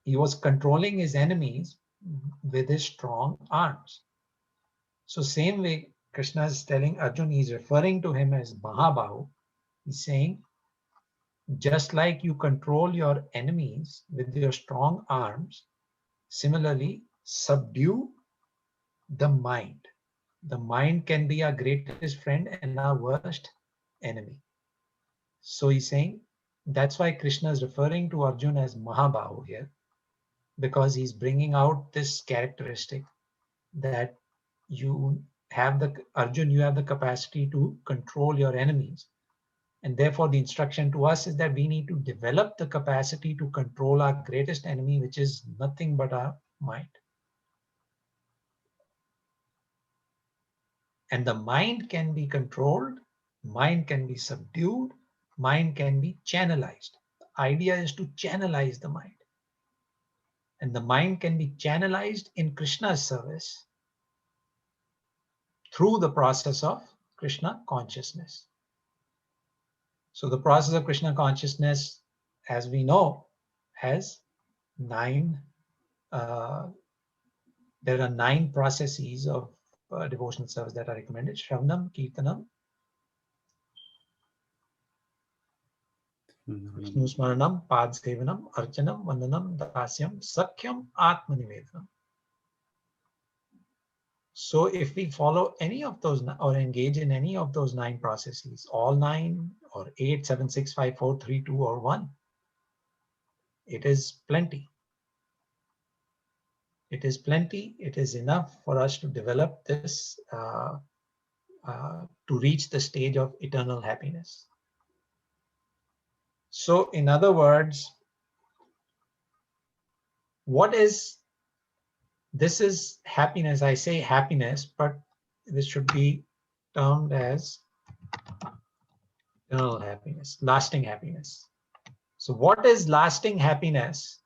He was controlling his enemies with his strong arms. So same way Krishna is telling Arjuna, he's referring to him as Mahabhava. He's saying Just like you control your enemies with your strong arms, similarly, subdue the mind. The mind can be our greatest friend and our worst enemy. So he's saying, that's why Krishna is referring to Arjuna as Mahabhava here, because he's bringing out this characteristic that you have Arjun, you have the capacity to control your enemies. And therefore the instruction to us is that we need to develop the capacity to control our greatest enemy, which is nothing but our mind. And the mind can be controlled, mind can be subdued, mind can be channelized. The idea is to channelize the mind. And the mind can be channelized in Krishna's service through the process of Krishna consciousness. So the process of Krishna consciousness, as we know, has 9, there are 9 processes of devotional service that are recommended: Shravanam, Kirtanam, Vishnu Smaranam, Pad Sevanam, Archanam, Vandanam, Dasyam, Sakhyam, Atmanivedanam. So if we follow any of those or engage in any of those 9 processes, all 9 or 8, 7, 6, 5, 4, 3, 2, or 1, it is plenty. It is plenty. It is enough for us to develop this, to reach the stage of eternal happiness. So in other words, what is, this is happiness. I say happiness, but this should be termed as eternal happiness, lasting happiness. So what is lasting happiness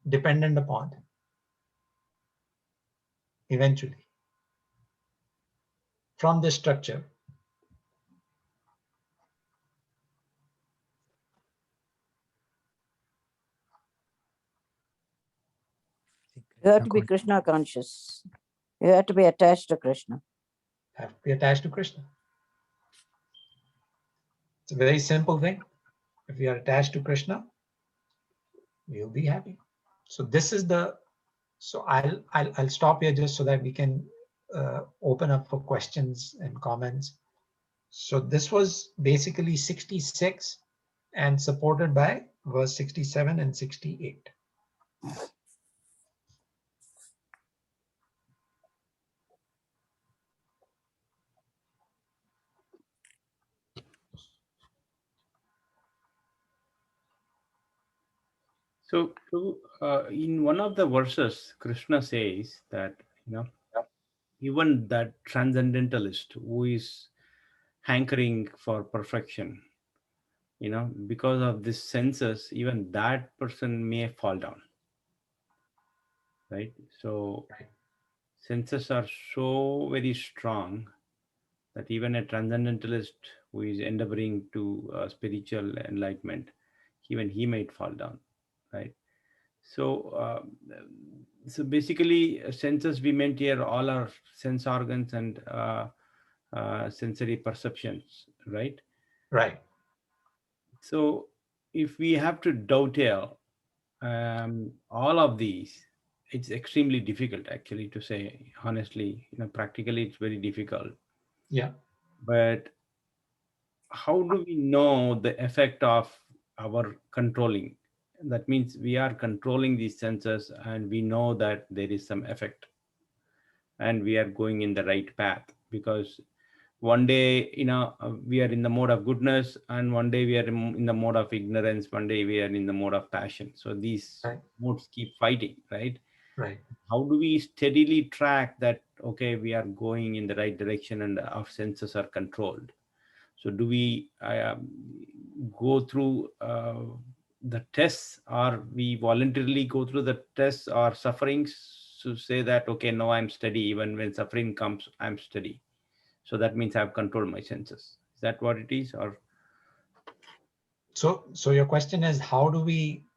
dependent upon eventually from this structure? You have to be Krishna conscious. You have to be attached to Krishna. Have to be attached to Krishna. It's a very simple thing. If we are attached to Krishna, we'll be happy. So this is the, so I'll stop here just so that we can open up for questions and comments. So this was basically 66 and supported by verse 67 and 68. So, in one of the verses, Krishna says that, even that transcendentalist who is hankering for perfection, because of this senses, even that person may fall down. Right? So, senses are so very strong that even a transcendentalist who is endeavoring to spiritual enlightenment, even he might fall down. Right? So, so basically, senses we meant here all our sense organs and sensory perceptions, right? Right. So, if we have to dovetail all of these, it's extremely difficult, actually, to say honestly. Practically, it's very difficult. Yeah. But how do we know the effect of our controlling? That means we are controlling these senses and we know that there is some effect and we are going in the right path, because one day we are in the mode of goodness and one day we are in the mode of ignorance, one day we are in the mode of passion. So these modes keep fighting, right? Right. How do we steadily track that, okay, we are going in the right direction and our senses are controlled? So do we go through the tests, or we voluntarily go through the tests or sufferings to say that, okay, no, I'm steady. Even when suffering comes, I'm steady. So that means I've controlled my senses. Is that what it is? Or so your question is, how do we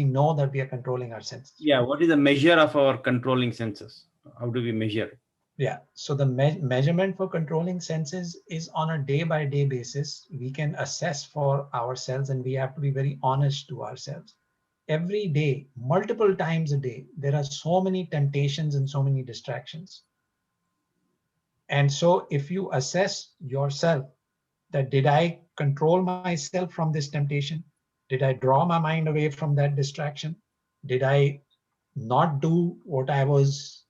know that we are controlling our senses? Yeah, what is the measure of our controlling senses? How do we measure? Yeah. So the measurement for controlling senses is on a day-by-day basis. We can assess for ourselves, and we have to be very honest to ourselves. Every day, multiple times a day, there are so many temptations and so many distractions. And so if you assess yourself that did I control myself from this temptation? Did I draw my mind away from that distraction? Did I not do what I was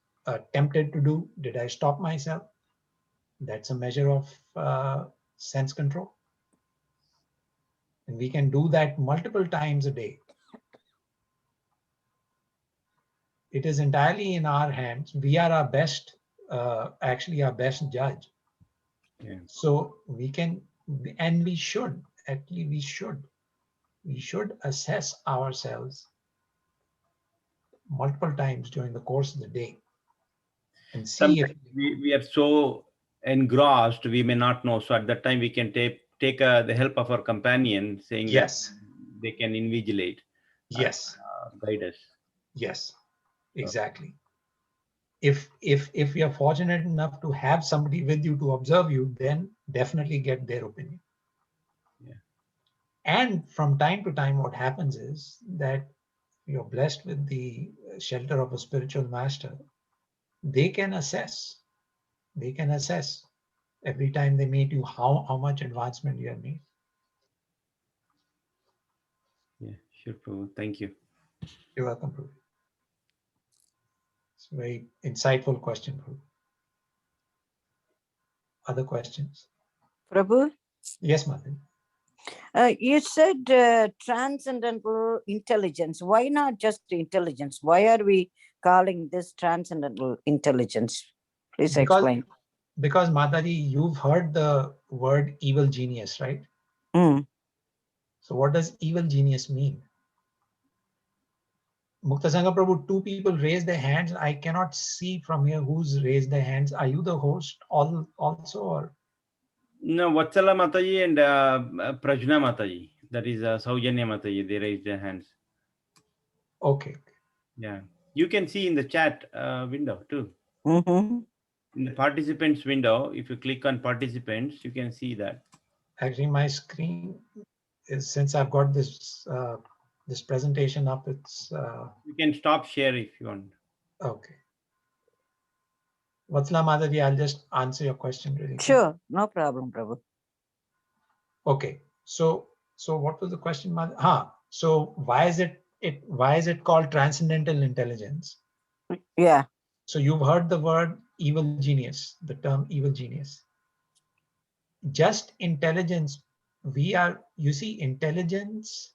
tempted to do? Did I stop myself? That's a measure of sense control. And we can do that multiple times a day. It is entirely in our hands. We are our best, actually our best judge. Yeah. So we can, and we should, actually we should assess ourselves multiple times during the course of the day and see if we are so engrossed, we may not know. So at that time, we can take the help of our companion, saying yes, that they can invigilate, yes, guide us. yes, exactly. If you are fortunate enough to have somebody with you to observe you, then definitely get their opinion. Yeah. And from time to time, what happens is that you're blessed with the shelter of a spiritual master. They can assess. They can assess every time they meet you how much advancement you have made. Yeah, sure, Prabhu. Thank you. You're welcome, Prabhu. It's a very insightful question, Prabhu. Other questions? Prabhu, Yes, Mother. you said transcendental intelligence. Why not just intelligence? Why are we calling this transcendental intelligence? Please explain. Because Mataji, you've heard the word evil genius, right? Mm. So what does evil genius mean? Muktasanga Prabhu, two people raised their hands. I cannot see from here who's raised their hands. Are you the host also, or? No, Vatsala Mataji and Prajna Mataji. That is Saujanya Mataji. They raised their hands. Okay. Yeah. You can see in the chat window too. Mm-hmm. In the participants window, if you click on participants, you can see that. Actually, my screen is, since I've got this this presentation up, it's you can stop share if you want. Okay. Vatsala Madhavi, I'll just answer your question really quick. Sure, no problem, Prabhu. Okay, so what was the question, Madhavi? So why is it called transcendental intelligence? Yeah. So you've heard the word evil genius, the term evil genius. Just intelligence, you see, intelligence,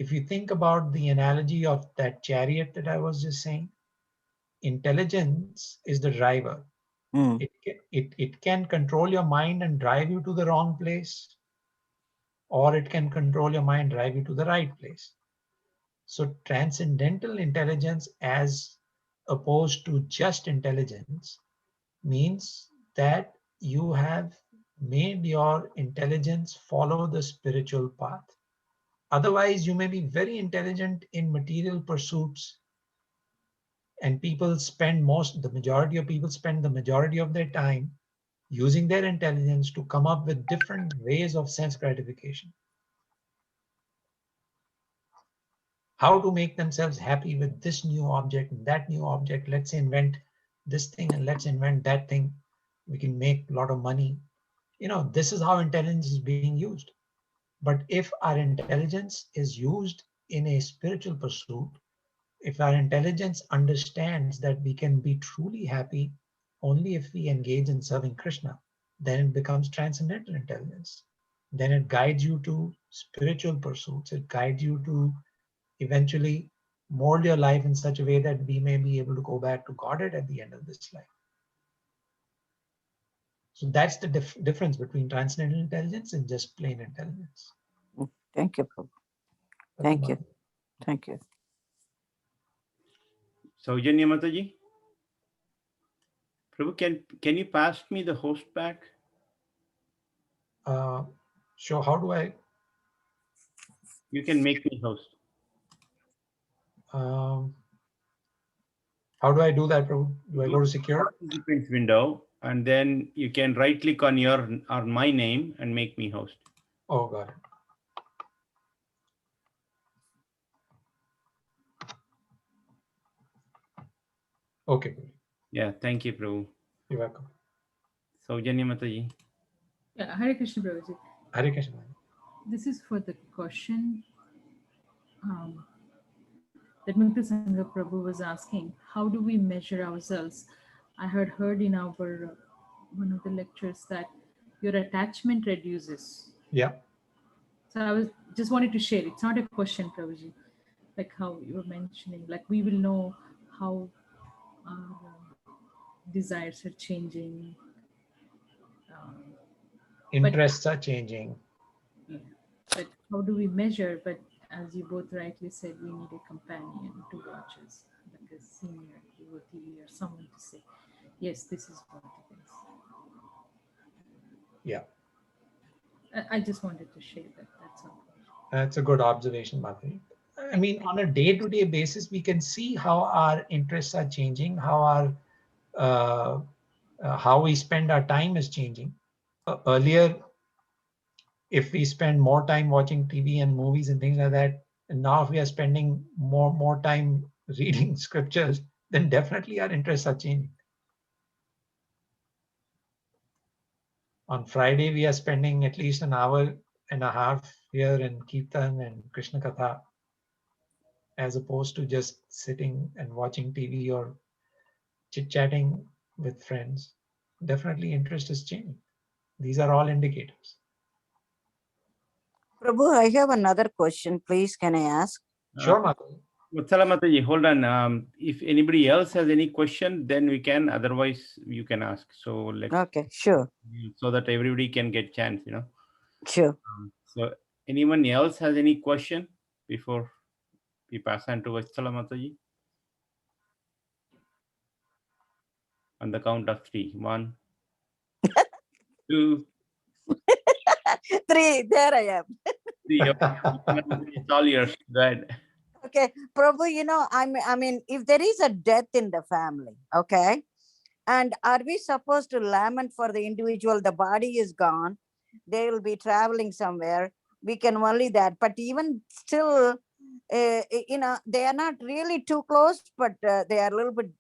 if you think about the analogy of that chariot that I was just saying, intelligence is the driver. Mm. It can control your mind and drive you to the wrong place, or it can control your mind, drive you to the right place. So transcendental intelligence, as opposed to just intelligence, means that you have made your intelligence follow the spiritual path. Otherwise, you may be very intelligent in material pursuits, and the majority of people spend the majority of their time using their intelligence to come up with different ways of sense gratification. How to make themselves happy with this new object and that new object. Let's invent this thing and let's invent that thing. We can make a lot of money. This is how intelligence is being used. But if our intelligence is used in a spiritual pursuit, if our intelligence understands that we can be truly happy only if we engage in serving Krishna, then it becomes transcendental intelligence. Then it guides you to spiritual pursuits. It guides you to eventually mold your life in such a way that we may be able to go back to Godhead at the end of this life. So that's the difference between transcendental intelligence and just plain intelligence. Thank you, Prabhu. Thank you. Thank you. Saujanya Mataji? Prabhu, can you pass me the host back? Sure. How do I? You can make me host. How do I do that, Prabhu? Do I go to secure? Participants window, and then you can right click on your or my name and make me host. Oh, got it. Okay. Yeah, thank you, Prabhu. You're welcome. Saujanya Mataji. Yeah, Hare Krishna, Prabhuji. Hare Krishna. This is for the question that Mukta Sangha Prabhu was asking. How do we measure ourselves? I had heard in our one of the lectures that your attachment reduces. Yeah. So I was just wanted to share. It's not a question, Prabhuji. Like how you were mentioning, like we will know how our desires are changing. Interests are changing. Yeah. But how do we measure? But as you both rightly said, we need a companion to watch us, like a senior devotee or someone to say, yes, this is what it is. Yeah. I just wanted to share that. That's all. That's a good observation, Bhakti. I mean, on a day-to-day basis, we can see how our interests are changing, how how we spend our time is changing. Earlier, if we spend more time watching TV and movies and things like that, and now if we are spending more time reading scriptures, then definitely our interests are changing. On Friday, we are spending at least an hour and a half here in Kirtan and Krishna Katha, as opposed to just sitting and watching TV or chit-chatting with friends. Definitely interest is changing. These are all indicators. Prabhu, I have another question, please. Can I ask? Sure, Mata. Vatsala Mataji, hold on. If anybody else has any question, then we can. Otherwise, you can ask. So let's. Okay, sure. So that everybody can get chance, you know. Sure. So anyone else has any question before we pass on to Vatsala Mataji? On the count of 3. 1, 2, 3. There I am. 3. It's all yours. Go ahead. Okay, Prabhu, you know, I mean, if there is a death in the family, okay, and are we supposed to lament for the individual? The body is gone. They will be traveling somewhere. We can only that. But even still, you know, they are not really too close, but they are a little bit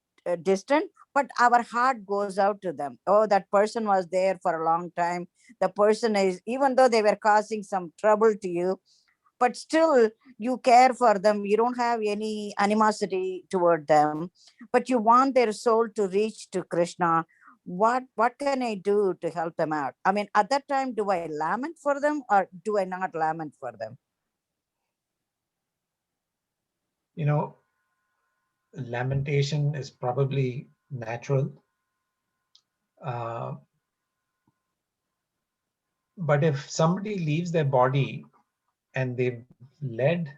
distant. But our heart goes out to them. Oh, that person was there for a long time. The person is, even though they were causing some trouble to you, but still you care for them. You don't have any animosity toward them, but you want their soul to reach to Krishna. What can I do to help them out? I mean, at that time, do I lament for them or do I not lament for them? You know, lamentation is probably natural. But if somebody leaves their body and they've led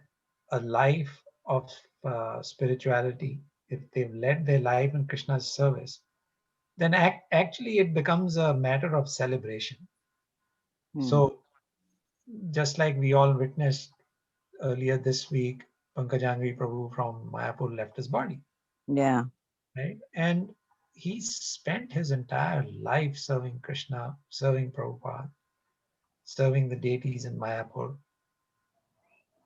a life of spirituality, if they've led their life in Krishna's service, then actually it becomes a matter of celebration. So just like we all witnessed earlier this week, Pankajangri Prabhu from Mayapur left his body. Yeah. Right? And he spent his entire life serving Krishna, serving Prabhupada, serving the deities in Mayapur.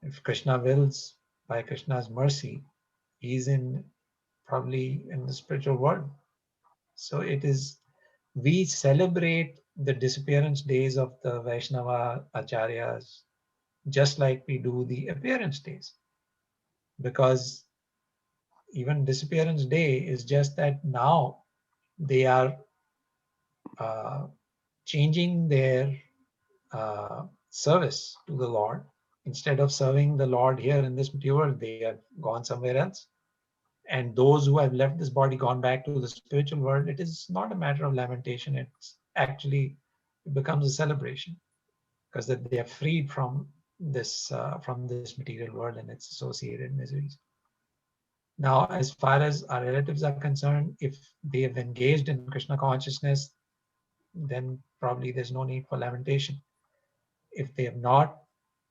If Krishna wills, by Krishna's mercy, he's probably in the spiritual world. So we celebrate the disappearance days of the Vaishnava Acharyas just like we do the appearance days. Because even disappearance day is just that now they are changing their service to the Lord. Instead of serving the Lord here in this material world, they have gone somewhere else. And those who have left this body, gone back to the spiritual world, it is not a matter of lamentation. It becomes a celebration because that they are freed from this material world and its associated miseries. Now, as far as our relatives are concerned, if they have engaged in Krishna consciousness, then probably there's no need for lamentation. If they have not,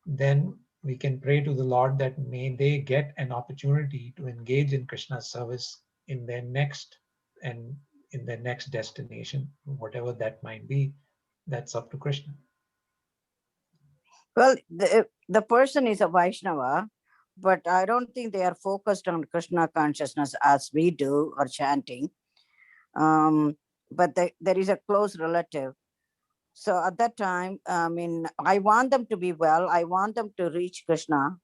then we can pray to the Lord that may they get an opportunity to engage in Krishna's service in their next destination, whatever that might be. That's up to Krishna. Well, the person is a Vaishnava, but I don't think they are focused on Krishna consciousness as we do or chanting. But there is a close relative. So at that time, I mean, I want them to be well. I want them to reach Krishna.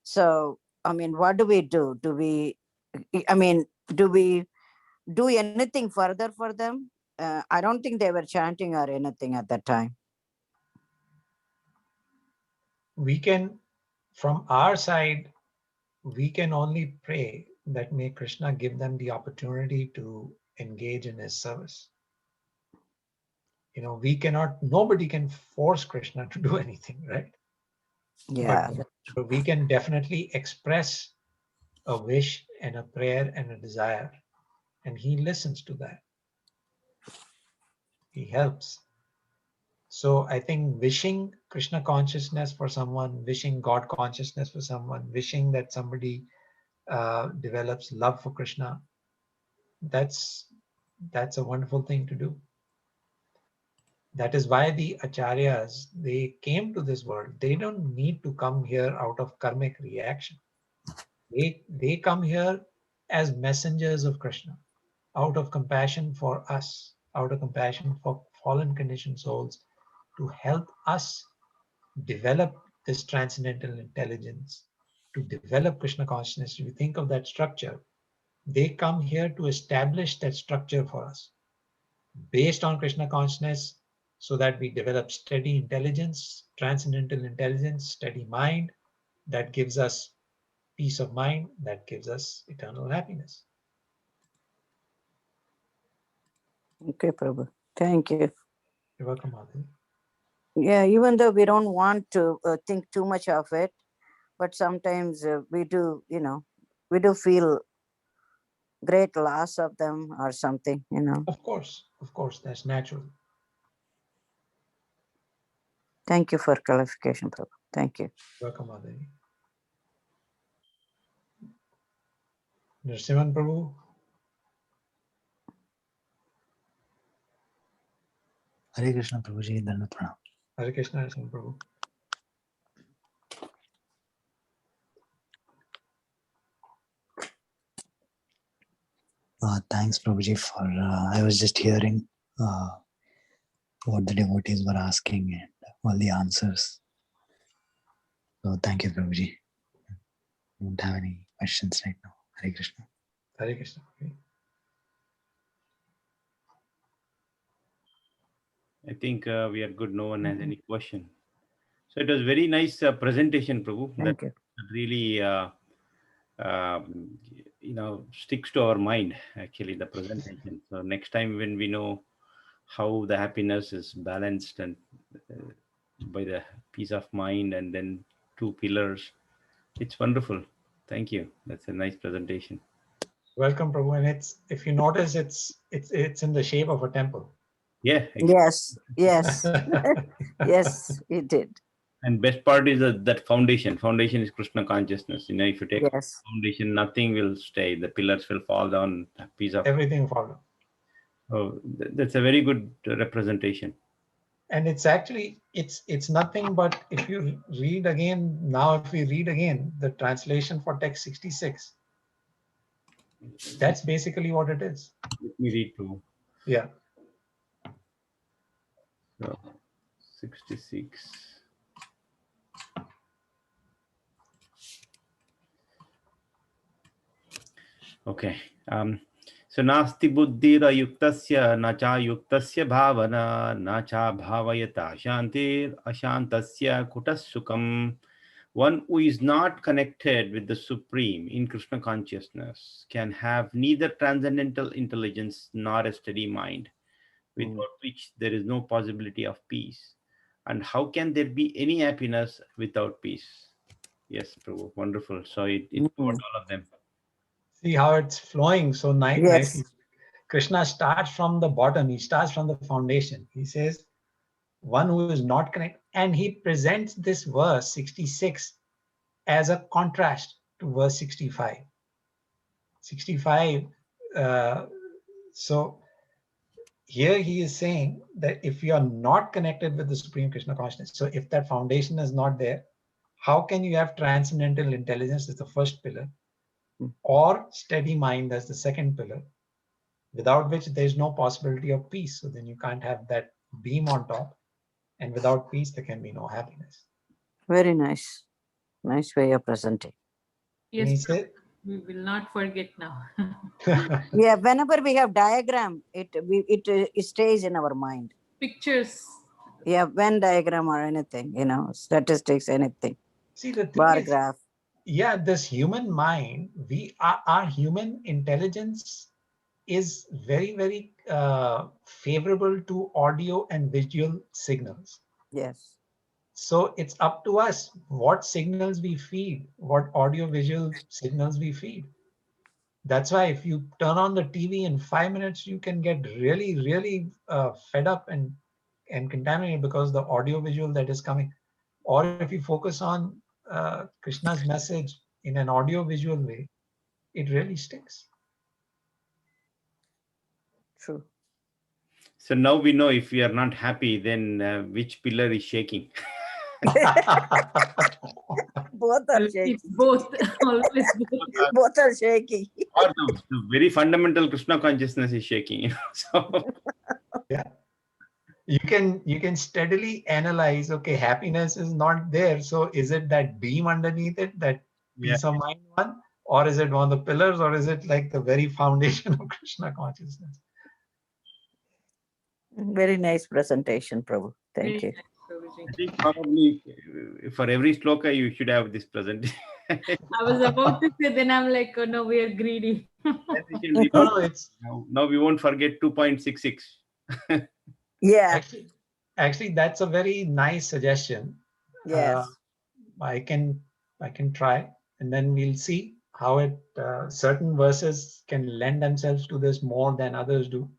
So, I mean, what do we do? Do we do anything further for them? I don't think they were chanting or anything at that time. We can, from our side, we can only pray that may Krishna give them the opportunity to engage in his service. You know, we cannot, nobody can force Krishna to do anything, right? Yeah. But we can definitely express a wish and a prayer and a desire, and he listens to that. He helps. So I think wishing Krishna consciousness for someone, wishing God consciousness for someone, wishing that somebody develops love for Krishna, that's a wonderful thing to do. That is why the acharyas, they came to this world. They don't need to come here out of karmic reaction. They come here as messengers of Krishna, out of compassion for us, out of compassion for fallen conditioned souls, to help us develop this transcendental intelligence, to develop Krishna consciousness. If you think of that structure, they come here to establish that structure for us based on Krishna consciousness, so that we develop steady intelligence, transcendental intelligence, steady mind that gives us peace of mind, that gives us eternal happiness. Okay, Prabhu. Thank you. You're welcome, Madhu. Yeah, even though we don't want to think too much of it, but sometimes we do, you know, we do feel great loss of them or something, you know. Of course, that's natural. Thank you for clarification, Prabhu. Thank you. Welcome, Madhu. Nrsimhan Prabhu. Hare Krishna Prabhuji, Dandavat Pranam. Hare Krishna, Nrsimhan Prabhu. Thanks Prabhuji for, I was just hearing what the devotees were asking and all the answers. So thank you Prabhuji. I don't have any questions right now. Hare Krishna. Hare Krishna. I think we are good. No one has any question. So it was very nice presentation, Prabhu. Thank you. Really, you know, sticks to our mind, actually, the presentation. So next time when we know how the happiness is balanced and by the peace of mind and then two pillars, it's wonderful. Thank you. That's a nice presentation. Welcome, Prabhu. And it's, if you notice, it's in the shape of a temple. Yeah. Yes. Yes, it did. And best part is that foundation. Foundation is Krishna consciousness. You know, if you take foundation, nothing will stay. The pillars will fall down. Piece of everything will fall down. Oh, that's a very good representation. And it's actually, it's nothing but, if you read again, now if we read again, the translation for text 66, that's basically what it is. Let me read too. Yeah. So, 66. Okay. So nasti buddhira yuktasya nacha yuktasya bhavana nacha bhavayata shantir ashantasya kutasukam. One who is not connected with the Supreme in Krishna consciousness can have neither transcendental intelligence nor a steady mind, without which there is no possibility of peace. And how can there be any happiness without peace? Yes, Prabhu, wonderful. So it covered all of them. See how it's flowing so nicely. Krishna starts from the bottom. He starts from the foundation. He says, one who is not connected. And he presents this verse 66 as a contrast to verse 65. 65 So here he is saying that if you are not connected with the Supreme Krishna consciousness, so if that foundation is not there, how can you have transcendental intelligence as the first pillar, or steady mind as the second pillar, without which there's no possibility of peace? So then you can't have that beam on top, and without peace there can be no happiness. Very nice. Nice way of presenting. And he Yes, said, we will not forget now. Yeah, whenever we have diagram, it stays in our mind. Pictures. Yeah, Venn diagram or anything, statistics, anything. see, the thing Bar is, graph. yeah, this human mind, our human intelligence is very, very favorable to audio and visual signals. Yes. So it's up to us what signals we feed, what audio visual signals we feed. That's why if you turn on the TV in 5 minutes, you can get really, really fed up and contaminated because the audio visual that is coming. Or if you focus on Krishna's message in an audio visual way, it really sticks. True. So now we know if we are not happy, then which pillar is shaking. Both are shaking. It's both. Always both. Both are shaking. Or the very fundamental Krishna consciousness is shaking. So yeah, you can steadily analyze. Okay, happiness is not there. So is it that beam underneath it, that peace of mind one, or is it one of the pillars, or is it like the very foundation of Krishna consciousness? Very nice presentation, Prabhu. Thank you. I think probably for every sloka you should have this presentation. I was about to say, then I'm like, oh no, we are greedy. No, it's now we won't forget 2.66. Yeah. Actually, that's a very nice suggestion. Yes. I can try, and then we'll see how it certain verses can lend themselves to this more than others do.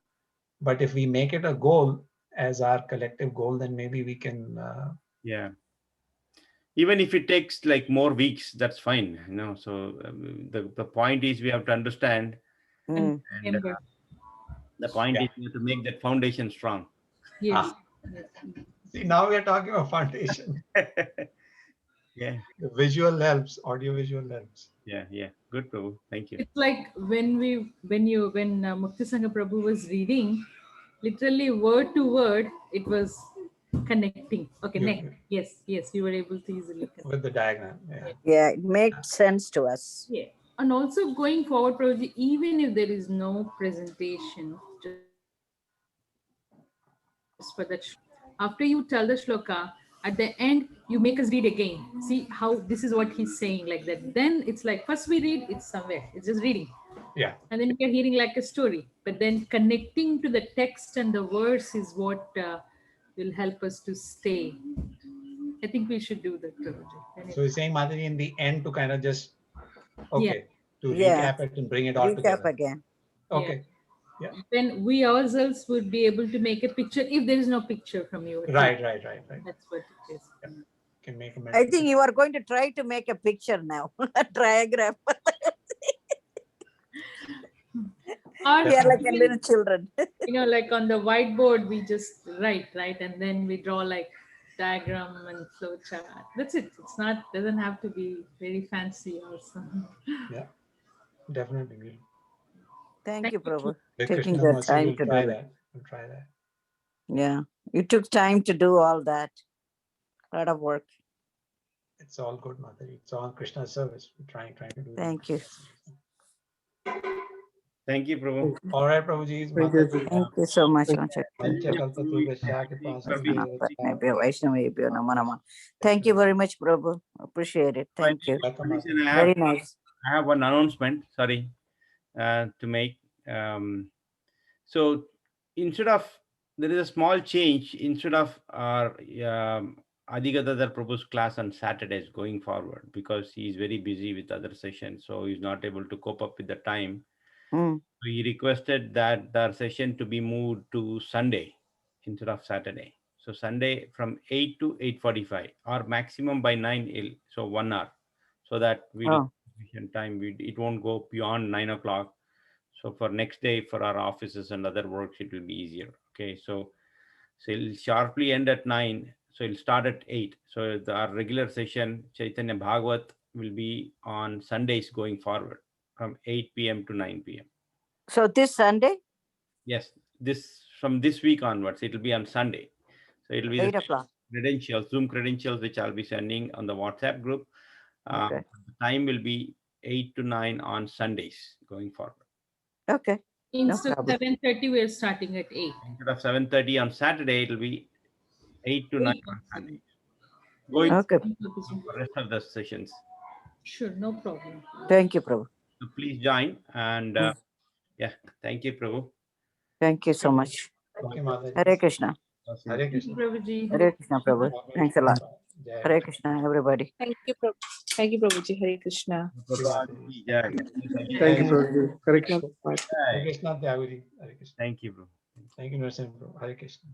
But if we make it a goal as our collective goal, then maybe we can. Yeah. Even if it takes like more weeks, that's fine. So the point is we have to understand, and the point is we have to make that foundation strong. Yes. See, now we are talking about foundation. Yeah. The visual helps, audio visual helps. Yeah. Good, Prabhu. Thank you. It's like when Mukti Sangha Prabhu was reading, literally word to word, it was connecting. Okay, next. Yes, you were able to easily connect. With the diagram. Yeah, it makes sense to us. Yeah. And also going forward, Prabhuji, even if there is no presentation, just for that, after you tell the shloka, at the end, you make us read again. See how this is what he's saying, like that. Then it's like, first we read, it's somewhere, it's just reading. Yeah. And then you're hearing like a story. But then connecting to the text and the verse is what will help us to stay. I think we should do that, Prabhuji. So you're saying, Madhuri, in the end to kind of just, to Yeah. recap it and bring it all together. Again. Okay. Yeah. Then we ourselves would be able to make a picture if there is no picture from you. Right. That's what it is. Yeah. Can make a I think you are going to try to make a picture now, a diagram. We are like a little children. Like on the whiteboard, we just write, and then we draw like diagram and flow chart. That's it. It's not, doesn't have to be very fancy also. Yeah, definitely. Thank you, Prabhu. Taking Taking the the time to do that. We'll try that. Yeah, you took time to do all that. A lot of work. It's all good, Madhuri. It's all Krishna's service. We're trying to do. Thank you. Thank you, Prabhu. All right, Prabhuji. Thank you so much. Thank you very much, Prabhu. Appreciate it. Thank you. Very nice. I have one announcement, sorry, to make. So instead of, there is a small change, instead of our Adhikadadar Prabhu's class on Saturdays going forward, because he is very busy with other sessions, so he's not able to cope up with the time. So he requested that the session to be moved to Sunday instead of Saturday. So Sunday from 8 to 8:45 or maximum by 9, so 1 hour, so that we have sufficient time. It won't go beyond 9 o'clock. So for next day, for our offices and other works, it will be easier. Okay, so it'll sharply end at 9. So it'll start at 8. So our regular session, Chaitanya Bhagavat, will be on Sundays going forward from 8 p.m. to 9 p.m. So this Sunday? Yes, from this week onwards, it will be on Sunday. So it will be 8 o'clock. Credentials, Zoom credentials, which I'll be sending on the WhatsApp group. Okay. The time will be 8 to 9 on Sundays going forward. Okay. Instead of 7:30, we're starting at 8. Instead of 7:30 on Saturday, it will be 8 to 9 on Sunday. Going Okay. for the rest of the sessions. Sure, no problem. Thank you, Prabhu. So please join. And yeah, thank you, Prabhu. Thank you so much. Thank you, Mataji. Hare Krishna. Hare Krishna. Prabhuji. Hare Krishna, Prabhu. Thanks a lot. Hare Krishna, everybody. Thank you, Prabhu. Thank you, Prabhuji. Hare Krishna. Thank you, Prabhuji. Hare Krishna. Hare Krishna, Tyaguji. Hare Krishna. Thank you, bro. Thank you, Narasimha. Hare Krishna.